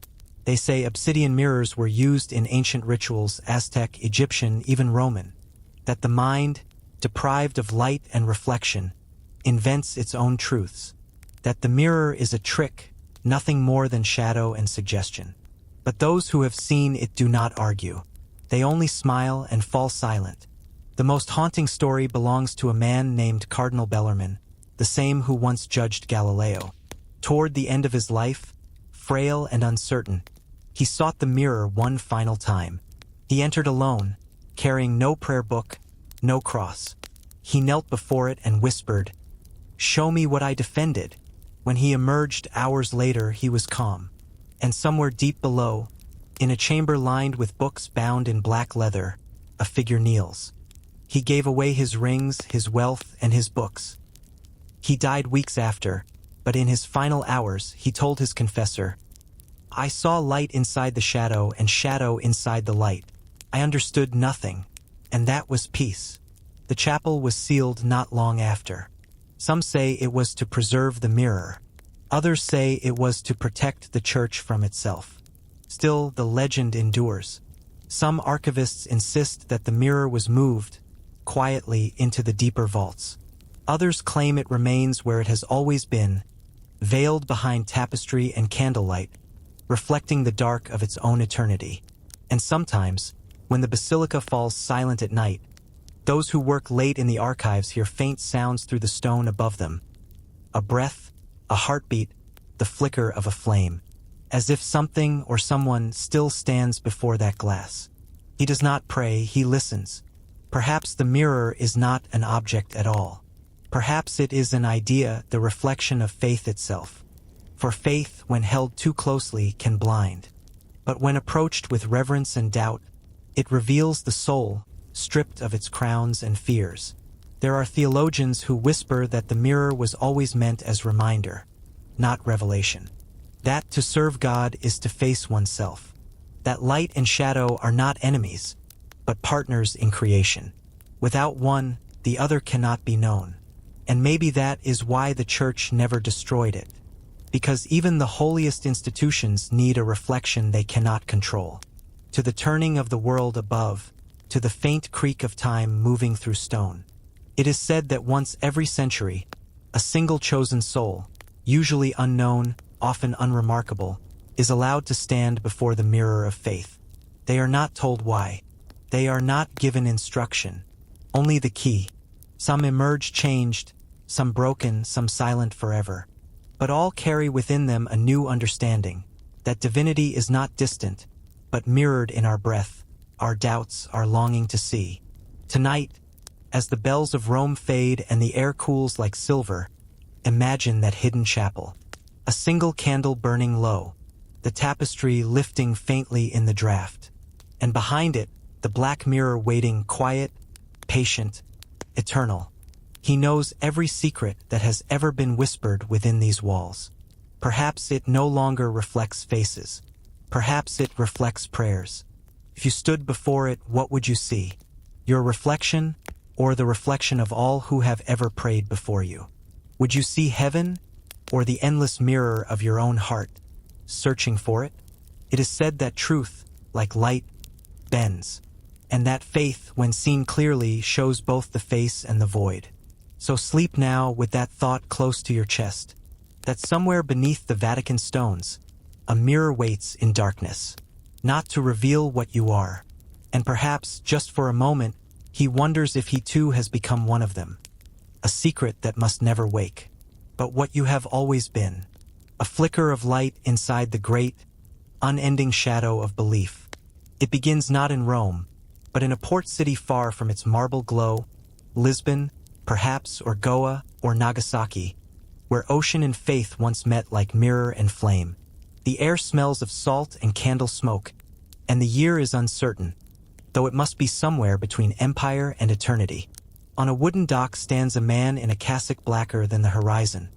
They say obsidian mirrors were used in ancient rituals, Aztec, Egyptian, even Roman. That the mind, deprived of light and reflection, invents its own truths. That the mirror is a trick, nothing more than shadow and suggestion. But those who have seen it do not argue. They only smile and fall silent. The most haunting story belongs to a man named Cardinal Bellarmine, the same who once judged Galileo. Toward the end of his life, frail and uncertain, he sought the mirror one final time. He entered alone, carrying no prayer book, no cross. He knelt before it and whispered, "Show me what I defended." When he emerged hours later, he was calm. And somewhere deep below, in a chamber lined with books bound in black leather, a figure kneels. He gave away his rings, his wealth, and his books. He died weeks after, but in his final hours, he told his confessor, "I saw light inside the shadow and shadow inside the light. I understood nothing, and that was peace." The chapel was sealed not long after. Some say it was to preserve the mirror. Others say it was to protect the Church from itself. Still, the legend endures. Some archivists insist that the mirror was moved, quietly, into the deeper vaults. Others claim it remains where it has always been, veiled behind tapestry and candlelight, reflecting the dark of its own eternity. And sometimes, when the basilica falls silent at night, those who work late in the archives hear faint sounds through the stone above them. A breath, a heartbeat, the flicker of a flame, as if something or someone still stands before that glass. He does not pray, he listens. Perhaps the mirror is not an object at all. Perhaps it is an idea, the reflection of faith itself. For faith, when held too closely, can blind. But when approached with reverence and doubt, it reveals the soul, stripped of its crowns and fears. There are theologians who whisper that the mirror was always meant as reminder, not revelation. That to serve God is to face oneself. That light and shadow are not enemies, but partners in creation. Without one, the other cannot be known. And maybe that is why the Church never destroyed it. Because even the holiest institutions need a reflection they cannot control. To the turning of the world above, to the faint creak of time moving through stone. It is said that once every century, a single chosen soul, usually unknown, often unremarkable, is allowed to stand before the mirror of faith. They are not told why. They are not given instruction, only the key. Some emerge changed, some broken, some silent forever. But all carry within them a new understanding, that divinity is not distant, but mirrored in our breath, our doubts, our longing to see. Tonight, as the bells of Rome fade and the air cools like silver, imagine that hidden chapel. A single candle burning low, the tapestry lifting faintly in the draught, and behind it, the black mirror waiting quiet, patient, eternal. He knows every secret that has ever been whispered within these walls. Perhaps it no longer reflects faces. Perhaps it reflects prayers. If you stood before it, what would you see? Your reflection, or the reflection of all who have ever prayed before you? Would you see heaven, or the endless mirror of your own heart, searching for it? It is said that truth, like light, bends, and that faith, when seen clearly, shows both the face and the void. So sleep now with that thought close to your chest, that somewhere beneath the Vatican stones, a mirror waits in darkness, not to reveal what you are, and perhaps, just for a moment, he wonders if he too has become one of them. A secret that must never wake, but what you have always been. A flicker of light inside the great, unending shadow of belief. It begins not in Rome, but in a port city far from its marble glow, Lisbon, perhaps, or Goa, or Nagasaki, where ocean and faith once met like mirror and flame. The air smells of salt and candle smoke, and the year is uncertain, though it must be somewhere between empire and eternity. On a wooden dock stands a man in a cassock blacker than the horizon,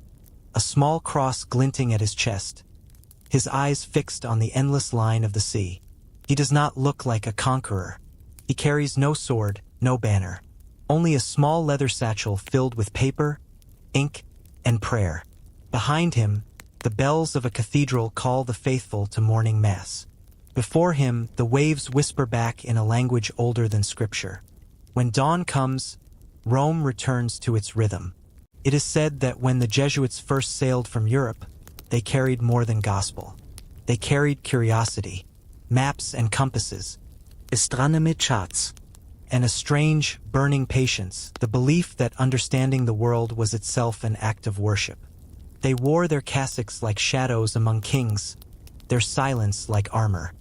a small cross glinting at his chest, his eyes fixed on the endless line of the sea. He does not look like a conqueror. He carries no sword, no banner, only a small leather satchel filled with paper, ink, and prayer. Behind him, the bells of a cathedral call the faithful to morning mass. Before him, the waves whisper back in a language older than scripture. When dawn comes, Rome returns to its rhythm. It is said that when the Jesuits first sailed from Europe, they carried more than gospel. They carried curiosity, maps and compasses, astronomy charts, and a strange, burning patience, the belief that understanding the world was itself an act of worship. They wore their cassocks like shadows among kings, their silence like armor.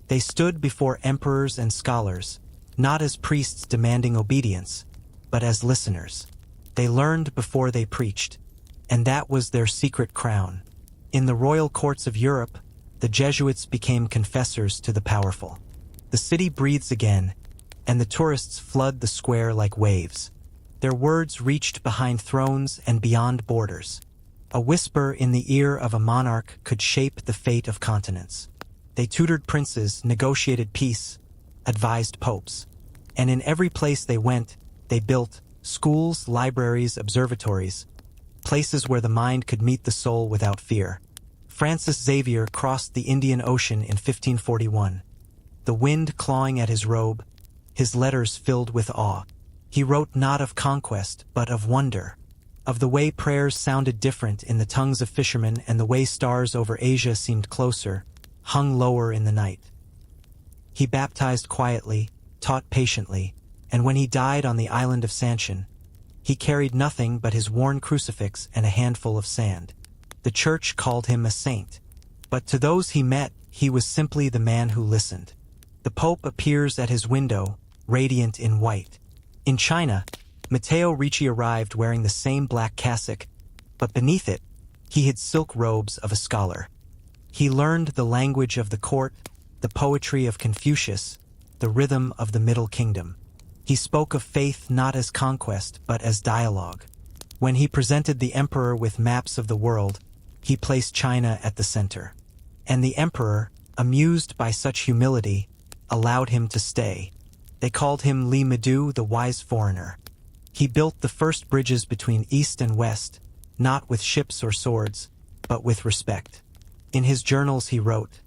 They stood before emperors and scholars, not as priests demanding obedience, but as listeners. They learned before they preached, and that was their secret crown. In the royal courts of Europe, the Jesuits became confessors to the powerful. The city breathes again, and the tourists flood the square like waves. Their words reached behind thrones and beyond borders. A whisper in the ear of a monarch could shape the fate of continents. They tutored princes, negotiated peace, advised popes. And in every place they went, they built schools, libraries, observatories, places where the mind could meet the soul without fear. Francis Xavier crossed the Indian Ocean in 1541. The wind clawing at his robe, his letters filled with awe. He wrote not of conquest, but of wonder, of the way prayers sounded different in the tongues of fishermen and the way stars over Asia seemed closer, hung lower in the night. He baptized quietly, taught patiently, and when he died on the island of Sanchin, he carried nothing but his worn crucifix and a handful of sand. The church called him a saint, but to those he met, he was simply the man who listened. The Pope appears at his window, radiant in white. In China, Matteo Ricci arrived wearing the same black cassock, but beneath it, he hid silk robes of a scholar. He learned the language of the court, the poetry of Confucius, the rhythm of the Middle Kingdom. He spoke of faith not as conquest, but as dialogue. When he presented the emperor with maps of the world, he placed China at the center. And the emperor, amused by such humility, allowed him to stay. They called him Li Medu, the wise foreigner. He built the first bridges between East and West, not with ships or swords, but with respect. In his journals he wrote,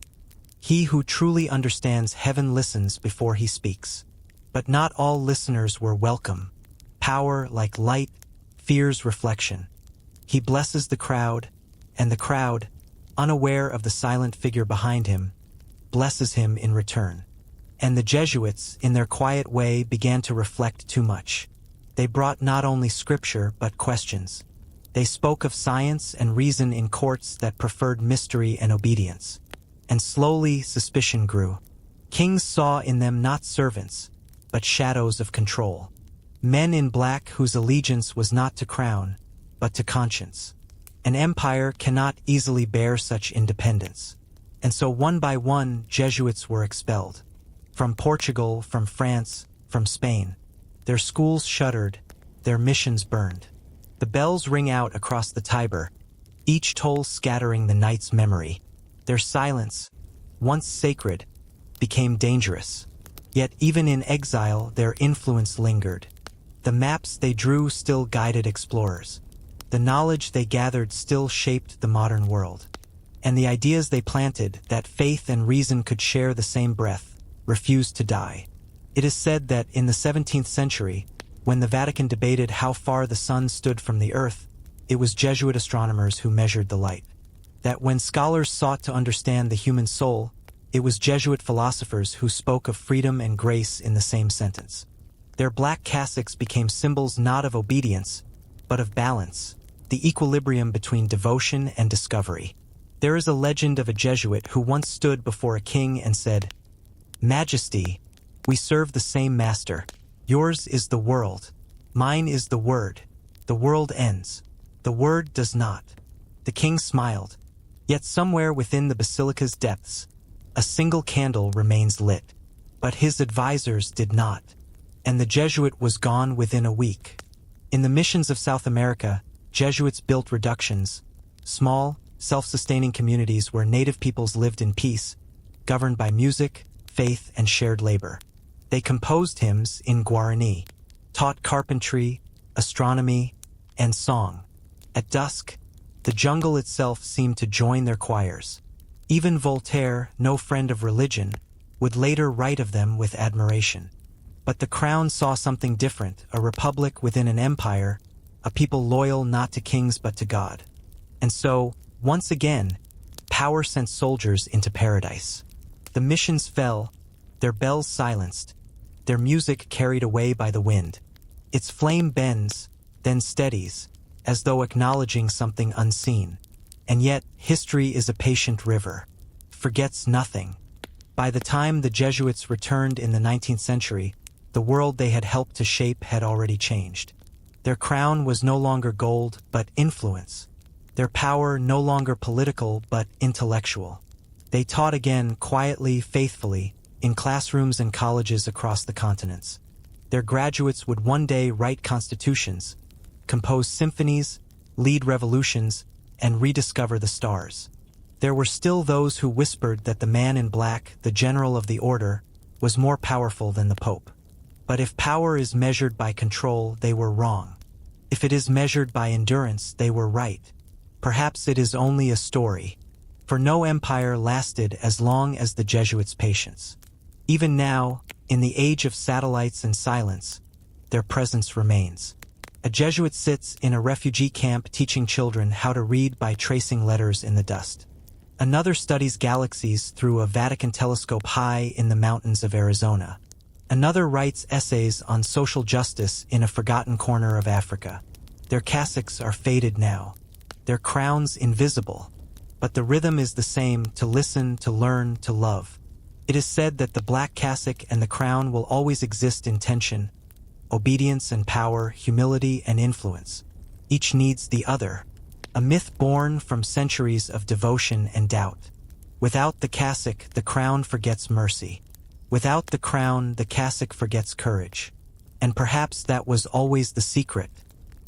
"He who truly understands heaven listens before he speaks." But not all listeners were welcome. Power, like light, fears reflection. He blesses the crowd, and the crowd, unaware of the silent figure behind him, blesses him in return. And the Jesuits, in their quiet way, began to reflect too much. They brought not only scripture, but questions. They spoke of science and reason in courts that preferred mystery and obedience. And slowly suspicion grew. Kings saw in them not servants, but shadows of control. Men in black whose allegiance was not to crown, but to conscience. An empire cannot easily bear such independence. And so one by one, Jesuits were expelled. From Portugal, from France, from Spain. Their schools shuttered, their missions burned. The bells ring out across the Tiber, each toll scattering the night's memory. Their silence, once sacred, became dangerous. Yet even in exile, their influence lingered. The maps they drew still guided explorers. The knowledge they gathered still shaped the modern world. And the ideas they planted, that faith and reason could share the same breath, refused to die. It is said that in the 17th century, when the Vatican debated how far the sun stood from the earth, it was Jesuit astronomers who measured the light. That when scholars sought to understand the human soul, it was Jesuit philosophers who spoke of freedom and grace in the same sentence. Their black cassocks became symbols not of obedience, but of balance, the equilibrium between devotion and discovery. There is a legend of a Jesuit who once stood before a king and said, Majesty, we serve the same master. Yours is the world. Mine is the word. The world ends. The word does not. The king smiled. Yet somewhere within the basilica's depths, a single candle remains lit. But his advisors did not. And the Jesuit was gone within a week. In the missions of South America, Jesuits built reductions, small, self-sustaining communities where native peoples lived in peace, governed by music, faith, and shared labor. They composed hymns in Guarani, taught carpentry, astronomy, and song. At dusk, the jungle itself seemed to join their choirs. Even Voltaire, no friend of religion, would later write of them with admiration. But the crown saw something different, a republic within an empire, a people loyal not to kings but to God. And so, once again, power sent soldiers into paradise. The missions fell, their bells silenced, their music carried away by the wind. Its flame bends, then steadies, as though acknowledging something unseen. And yet, history is a patient river, forgets nothing. By the time the Jesuits returned in the 19th century, the world they had helped to shape had already changed. Their crown was no longer gold, but influence. Their power no longer political, but intellectual. They taught again quietly, faithfully, in classrooms and colleges across the continents. Their graduates would one day write constitutions, compose symphonies, lead revolutions, and rediscover the stars. There were still those who whispered that the man in black, the general of the order, was more powerful than the Pope. But if power is measured by control, they were wrong. If it is measured by endurance, they were right. Perhaps it is only a story, for no empire lasted as long as the Jesuits' patience. Even now, in the age of satellites and silence, their presence remains. A Jesuit sits in a refugee camp teaching children how to read by tracing letters in the dust. Another studies galaxies through a Vatican telescope high in the mountains of Arizona. Another writes essays on social justice in a forgotten corner of Africa. Their cassocks are faded now, their crowns invisible, but the rhythm is the same: to listen, to learn, to love. It is said that the black cassock and the crown will always exist in tension: obedience and power, humility and influence. Each needs the other, a myth born from centuries of devotion and doubt. Without the cassock, the crown forgets mercy. Without the crown, the cassock forgets courage. And perhaps that was always the secret,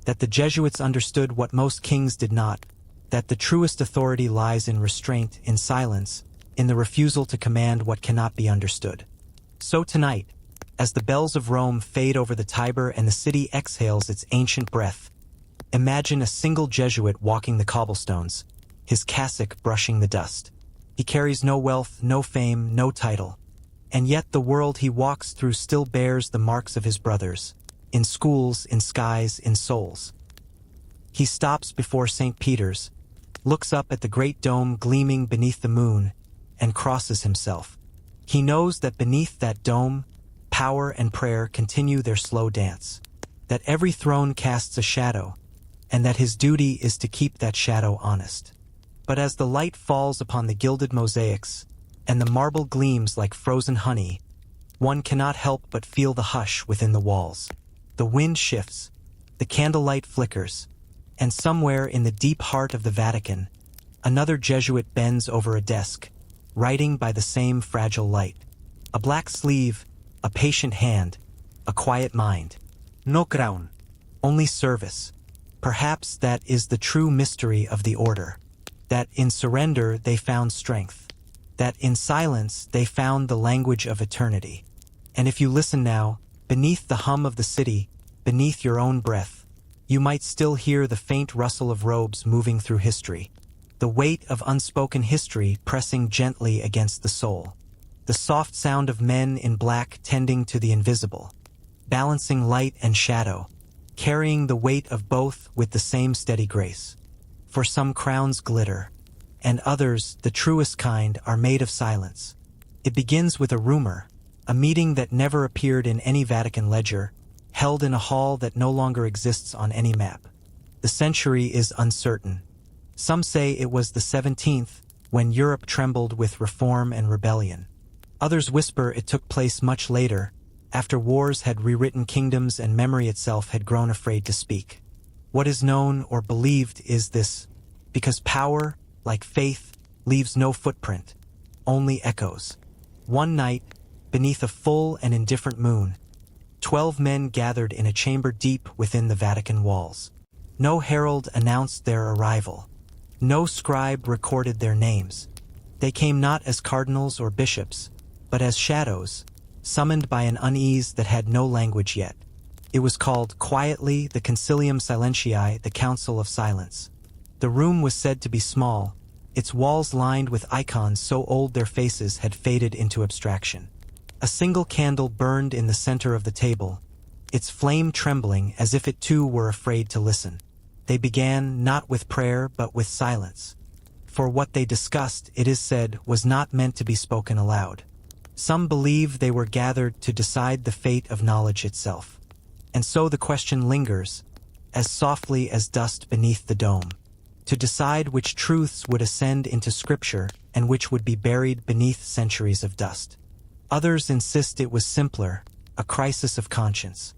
that the Jesuits understood what most kings did not, that the truest authority lies in restraint, in silence, in the refusal to command what cannot be understood. So tonight, as the bells of Rome fade over the Tiber and the city exhales its ancient breath, imagine a single Jesuit walking the cobblestones, his cassock brushing the dust. He carries no wealth, no fame, no title. And yet the world he walks through still bears the marks of his brothers, in schools, in skies, in souls. He stops before St. Peter's, looks up at the great dome gleaming beneath the moon, and crosses himself. He knows that beneath that dome, power and prayer continue their slow dance, that every throne casts a shadow, and that his duty is to keep that shadow honest. But as the light falls upon the gilded mosaics, and the marble gleams like frozen honey, one cannot help but feel the hush within the walls. The wind shifts, the candlelight flickers, and somewhere in the deep heart of the Vatican, another Jesuit bends over a desk, writing by the same fragile light. A black sleeve, a patient hand, a quiet mind. No crown, only service. Perhaps that is the true mystery of the order, that in surrender they found strength, that in silence they found the language of eternity. And if you listen now, beneath the hum of the city, beneath your own breath, you might still hear the faint rustle of robes moving through history, the weight of unspoken history pressing gently against the soul, the soft sound of men in black tending to the invisible, balancing light and shadow, carrying the weight of both with the same steady grace. For some crowns glitter, and others, the truest kind, are made of silence. It begins with a rumor, a meeting that never appeared in any Vatican ledger, held in a hall that no longer exists on any map. The century is uncertain. Some say it was the 17th, when Europe trembled with reform and rebellion. Others whisper it took place much later, after wars had rewritten kingdoms and memory itself had grown afraid to speak. What is known or believed is this, because power, like faith, leaves no footprint, only echoes. One night, beneath a full and indifferent moon, 12 men gathered in a chamber deep within the Vatican walls. No herald announced their arrival. No scribe recorded their names. They came not as cardinals or bishops, but as shadows, summoned by an unease that had no language yet. It was called quietly the Concilium Silentiae, the Council of Silence. The room was said to be small, its walls lined with icons so old their faces had faded into abstraction. A single candle burned in the center of the table, its flame trembling as if it too were afraid to listen. They began not with prayer but with silence. For what they discussed, it is said, was not meant to be spoken aloud. Some believe they were gathered to decide the fate of knowledge itself. And so the question lingers, as softly as dust beneath the dome, to decide which truths would ascend into Scripture and which would be buried beneath centuries of dust. Others insist it was simpler, a crisis of conscience,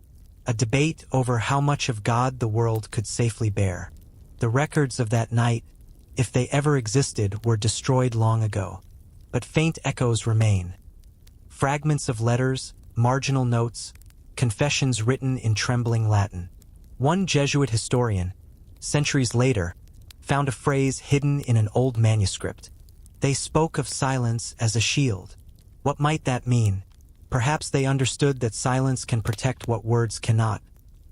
a debate over how much of God the world could safely bear. The records of that night, if they ever existed, were destroyed long ago, but faint echoes remain. Fragments of letters, marginal notes, confessions written in trembling Latin. One Jesuit historian, centuries later, found a phrase hidden in an old manuscript. They spoke of silence as a shield. What might that mean? Perhaps they understood that silence can protect what words cannot,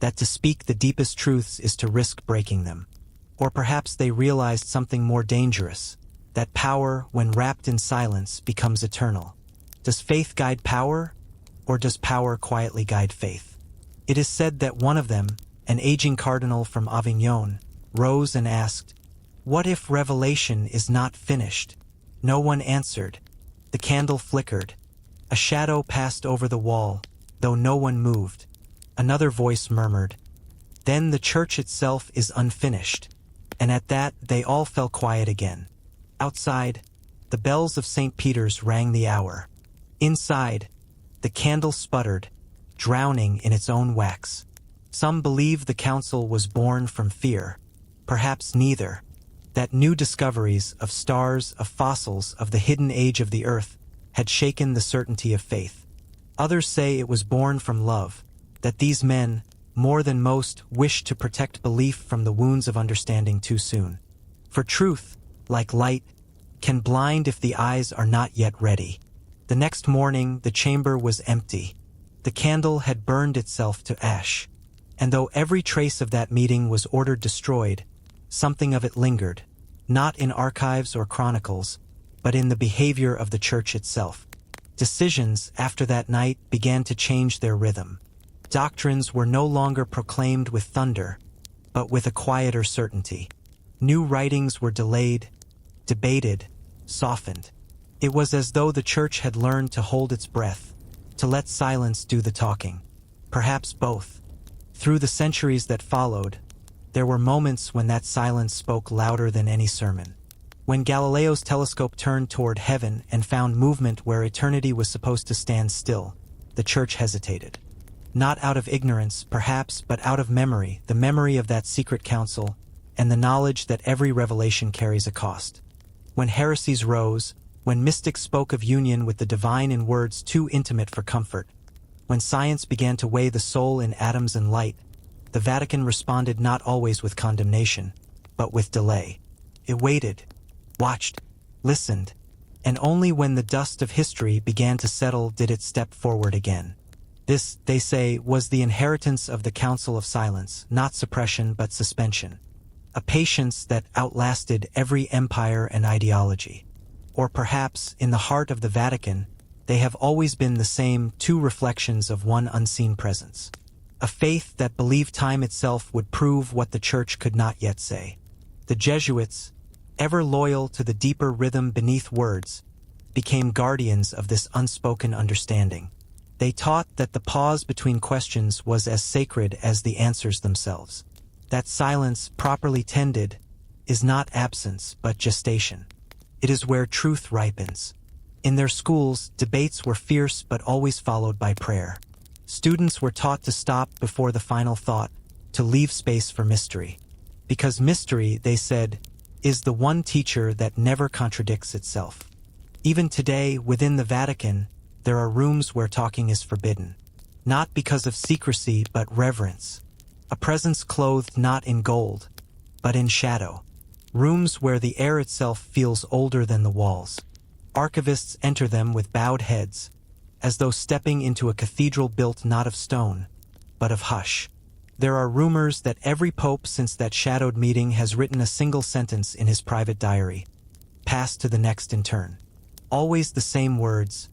that to speak the deepest truths is to risk breaking them. Or perhaps they realized something more dangerous, that power, when wrapped in silence, becomes eternal. Does faith guide power, or does power quietly guide faith? It is said that one of them, an aging cardinal from Avignon, rose and asked, "What if revelation is not finished?" No one answered. The candle flickered. A shadow passed over the wall, though no one moved. Another voice murmured, "Then the church itself is unfinished." And at that they all fell quiet again. Outside, the bells of St. Peter's rang the hour. Inside, the candle sputtered, drowning in its own wax. Some believe the council was born from fear. Perhaps neither. That new discoveries of stars, of fossils, of the hidden age of the earth had shaken the certainty of faith. Others say it was born from love, that these men, more than most, wished to protect belief from the wounds of understanding too soon. For truth, like light, can blind if the eyes are not yet ready. The next morning the chamber was empty. The candle had burned itself to ash. And though every trace of that meeting was ordered destroyed, something of it lingered, not in archives or chronicles, but in the behavior of the church itself. Decisions, after that night, began to change their rhythm. Doctrines were no longer proclaimed with thunder, but with a quieter certainty. New writings were delayed, debated, softened. It was as though the church had learned to hold its breath, to let silence do the talking. Perhaps both. Through the centuries that followed, there were moments when that silence spoke louder than any sermon. When Galileo's telescope turned toward heaven and found movement where eternity was supposed to stand still, the church hesitated. Not out of ignorance, perhaps, but out of memory, the memory of that secret council, and the knowledge that every revelation carries a cost. When heresies rose, when mystics spoke of union with the divine in words too intimate for comfort, when science began to weigh the soul in atoms and light, the Vatican responded not always with condemnation, but with delay. It waited, watched, listened, and only when the dust of history began to settle did it step forward again. This, they say, was the inheritance of the Council of Silence, not suppression but suspension. A patience that outlasted every empire and ideology. Or perhaps, in the heart of the Vatican, they have always been the same two reflections of one unseen presence. A faith that believed time itself would prove what the Church could not yet say. The Jesuits, ever loyal to the deeper rhythm beneath words, became guardians of this unspoken understanding. They taught that the pause between questions was as sacred as the answers themselves. That silence, properly tended, is not absence but gestation. It is where truth ripens. In their schools, debates were fierce but always followed by prayer. Students were taught to stop before the final thought, to leave space for mystery. Because mystery, they said, is the one teacher that never contradicts itself. Even today, within the Vatican, there are rooms where talking is forbidden. Not because of secrecy, but reverence. A presence clothed not in gold, but in shadow. Rooms where the air itself feels older than the walls. Archivists enter them with bowed heads, as though stepping into a cathedral built not of stone, but of hush. There are rumors that every pope since that shadowed meeting has written a single sentence in his private diary. Pass to the next in turn. Always the same words.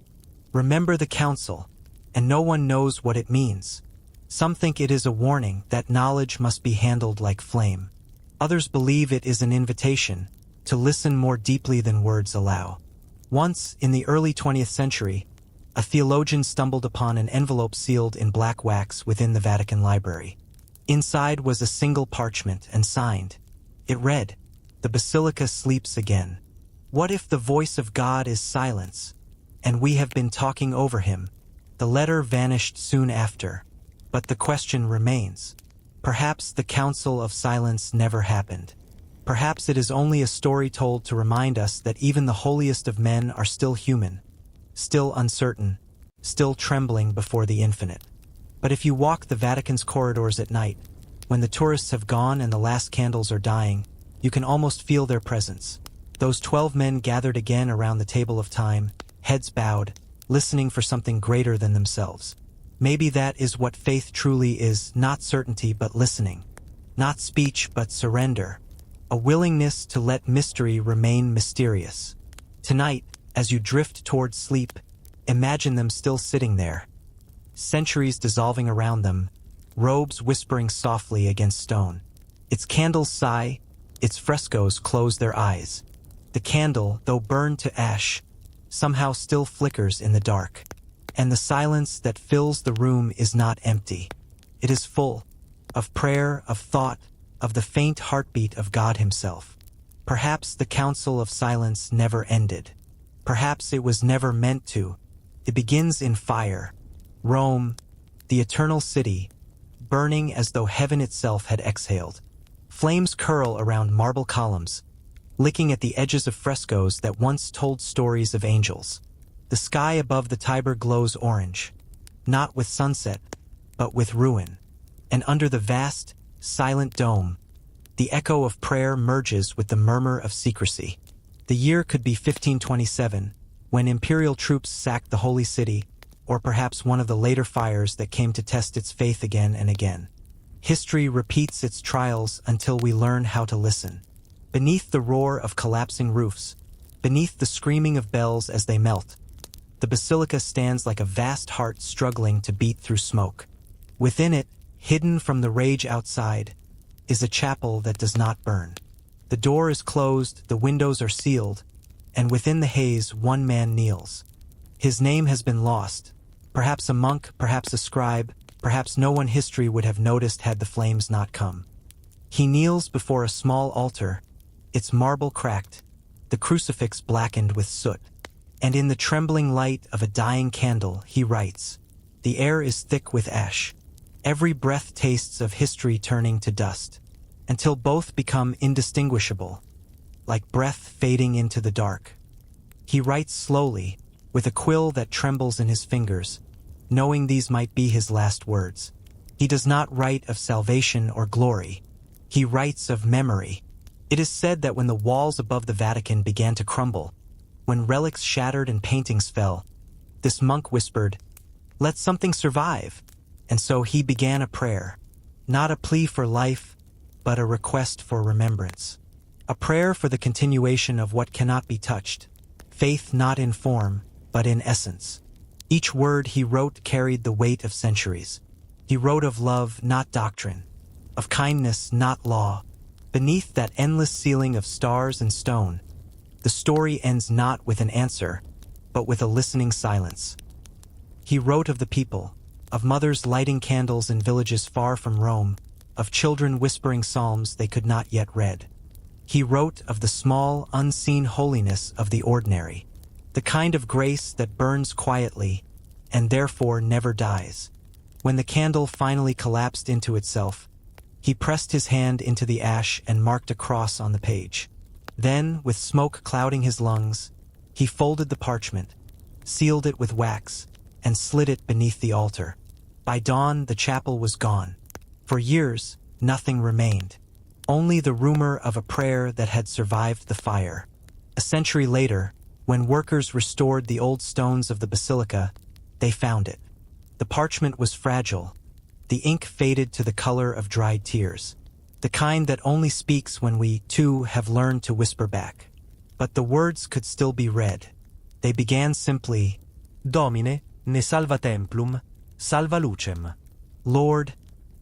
Remember the council, and no one knows what it means. Some think it is a warning that knowledge must be handled like flame. Others believe it is an invitation to listen more deeply than words allow. Once, in the early 20th century, a theologian stumbled upon an envelope sealed in black wax within the Vatican library. Inside was a single parchment and signed. It read, "The Basilica sleeps again." What if the voice of God is silence, and we have been talking over him? The letter vanished soon after, but the question remains. Perhaps the Council of Silence never happened. Perhaps it is only a story told to remind us that even the holiest of men are still human, still uncertain, still trembling before the infinite. But if you walk the Vatican's corridors at night, when the tourists have gone and the last candles are dying, you can almost feel their presence. Those 12 men gathered again around the table of time, heads bowed, listening for something greater than themselves. Maybe that is what faith truly is, not certainty but listening. Not speech but surrender. A willingness to let mystery remain mysterious. Tonight, as you drift towards sleep, imagine them still sitting there. Centuries dissolving around them, robes whispering softly against stone. Its candles sigh, its frescoes close their eyes. The candle, though burned to ash, somehow still flickers in the dark. And the silence that fills the room is not empty. It is full of prayer, of thought, of the faint heartbeat of God himself. Perhaps the Council of Silence never ended. Perhaps it was never meant to. It begins in fire. Rome, the eternal city, burning as though heaven itself had exhaled. Flames curl around marble columns, licking at the edges of frescoes that once told stories of angels. The sky above the Tiber glows orange, not with sunset, but with ruin. And under the vast, silent dome, the echo of prayer merges with the murmur of secrecy. The year could be 1527, when imperial troops sacked the Holy City, or perhaps one of the later fires that came to test its faith again and again. History repeats its trials until we learn how to listen. Beneath the roar of collapsing roofs, beneath the screaming of bells as they melt, the basilica stands like a vast heart struggling to beat through smoke. Within it, hidden from the rage outside, is a chapel that does not burn. The door is closed, the windows are sealed, and within the haze one man kneels. His name has been lost. Perhaps a monk, perhaps a scribe, perhaps no one history would have noticed had the flames not come. He kneels before a small altar, its marble cracked, the crucifix blackened with soot. And in the trembling light of a dying candle, he writes. The air is thick with ash. Every breath tastes of history turning to dust, until both become indistinguishable, like breath fading into the dark. He writes slowly, with a quill that trembles in his fingers, knowing these might be his last words. He does not write of salvation or glory. He writes of memory. It is said that when the walls above the Vatican began to crumble, when relics shattered and paintings fell, this monk whispered, "Let something survive." And so he began a prayer, not a plea for life, but a request for remembrance. A prayer for the continuation of what cannot be touched, faith not in form, but in essence. Each word he wrote carried the weight of centuries. He wrote of love, not doctrine, of kindness, not law. Beneath that endless ceiling of stars and stone, the story ends not with an answer, but with a listening silence. He wrote of the people, of mothers lighting candles in villages far from Rome, of children whispering psalms they could not yet read. He wrote of the small, unseen holiness of the ordinary, the kind of grace that burns quietly and therefore never dies. When the candle finally collapsed into itself, he pressed his hand into the ash and marked a cross on the page. Then, with smoke clouding his lungs, he folded the parchment, sealed it with wax, and slid it beneath the altar. By dawn, the chapel was gone. For years, nothing remained. Only the rumor of a prayer that had survived the fire. A century later, when workers restored the old stones of the basilica, they found it. The parchment was fragile. The ink faded to the color of dried tears. The kind that only speaks when we, too, have learned to whisper back. But the words could still be read. They began simply, Domine, ne salva templum, salva lucem. Lord,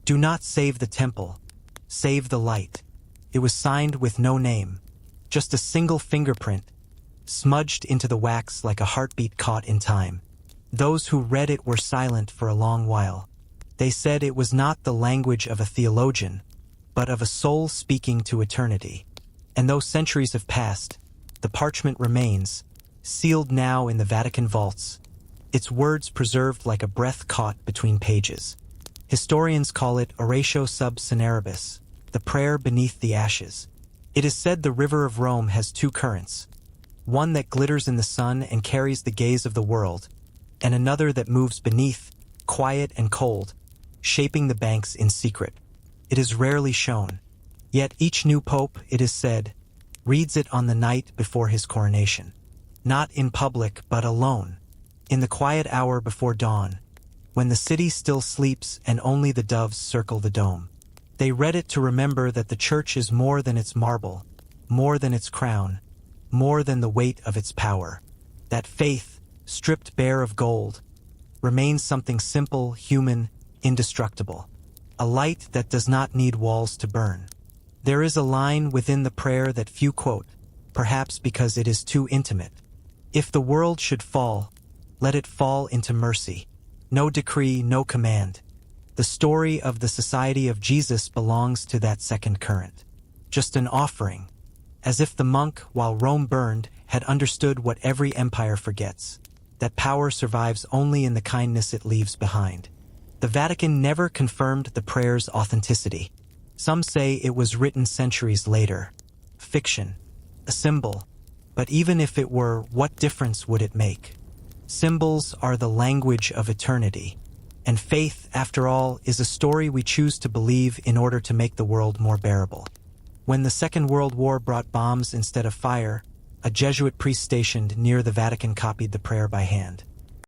do not save the temple, save the light. It was signed with no name, just a single fingerprint, smudged into the wax like a heartbeat caught in time. Those who read it were silent for a long while. They said it was not the language of a theologian, but of a soul speaking to eternity. And though centuries have passed, the parchment remains, sealed now in the Vatican vaults, its words preserved like a breath caught between pages. Historians call it Oratio sub cineribus, the prayer beneath the ashes. It is said the river of Rome has two currents, one that glitters in the sun and carries the gaze of the world, and another that moves beneath, quiet and cold, shaping the banks in secret. It is rarely shown, yet each new pope, it is said, reads it on the night before his coronation. Not in public, but alone, in the quiet hour before dawn, when the city still sleeps and only the doves circle the dome. They read it to remember that the church is more than its marble, more than its crown, more than the weight of its power. That faith, stripped bare of gold, remains something simple, human, indestructible. A light that does not need walls to burn. There is a line within the prayer that few quote, perhaps because it is too intimate. If the world should fall, let it fall into mercy. No decree, no command. The story of the Society of Jesus belongs to that second current. Just an offering, as if the monk, while Rome burned, had understood what every empire forgets, that power survives only in the kindness it leaves behind. The Vatican never confirmed the prayer's authenticity. Some say it was written centuries later. Fiction, a symbol. But even if it were, what difference would it make? Symbols are the language of eternity. And faith, after all, is a story we choose to believe in order to make the world more bearable. When the Second World War brought bombs instead of fire, a Jesuit priest stationed near the Vatican copied the prayer by hand.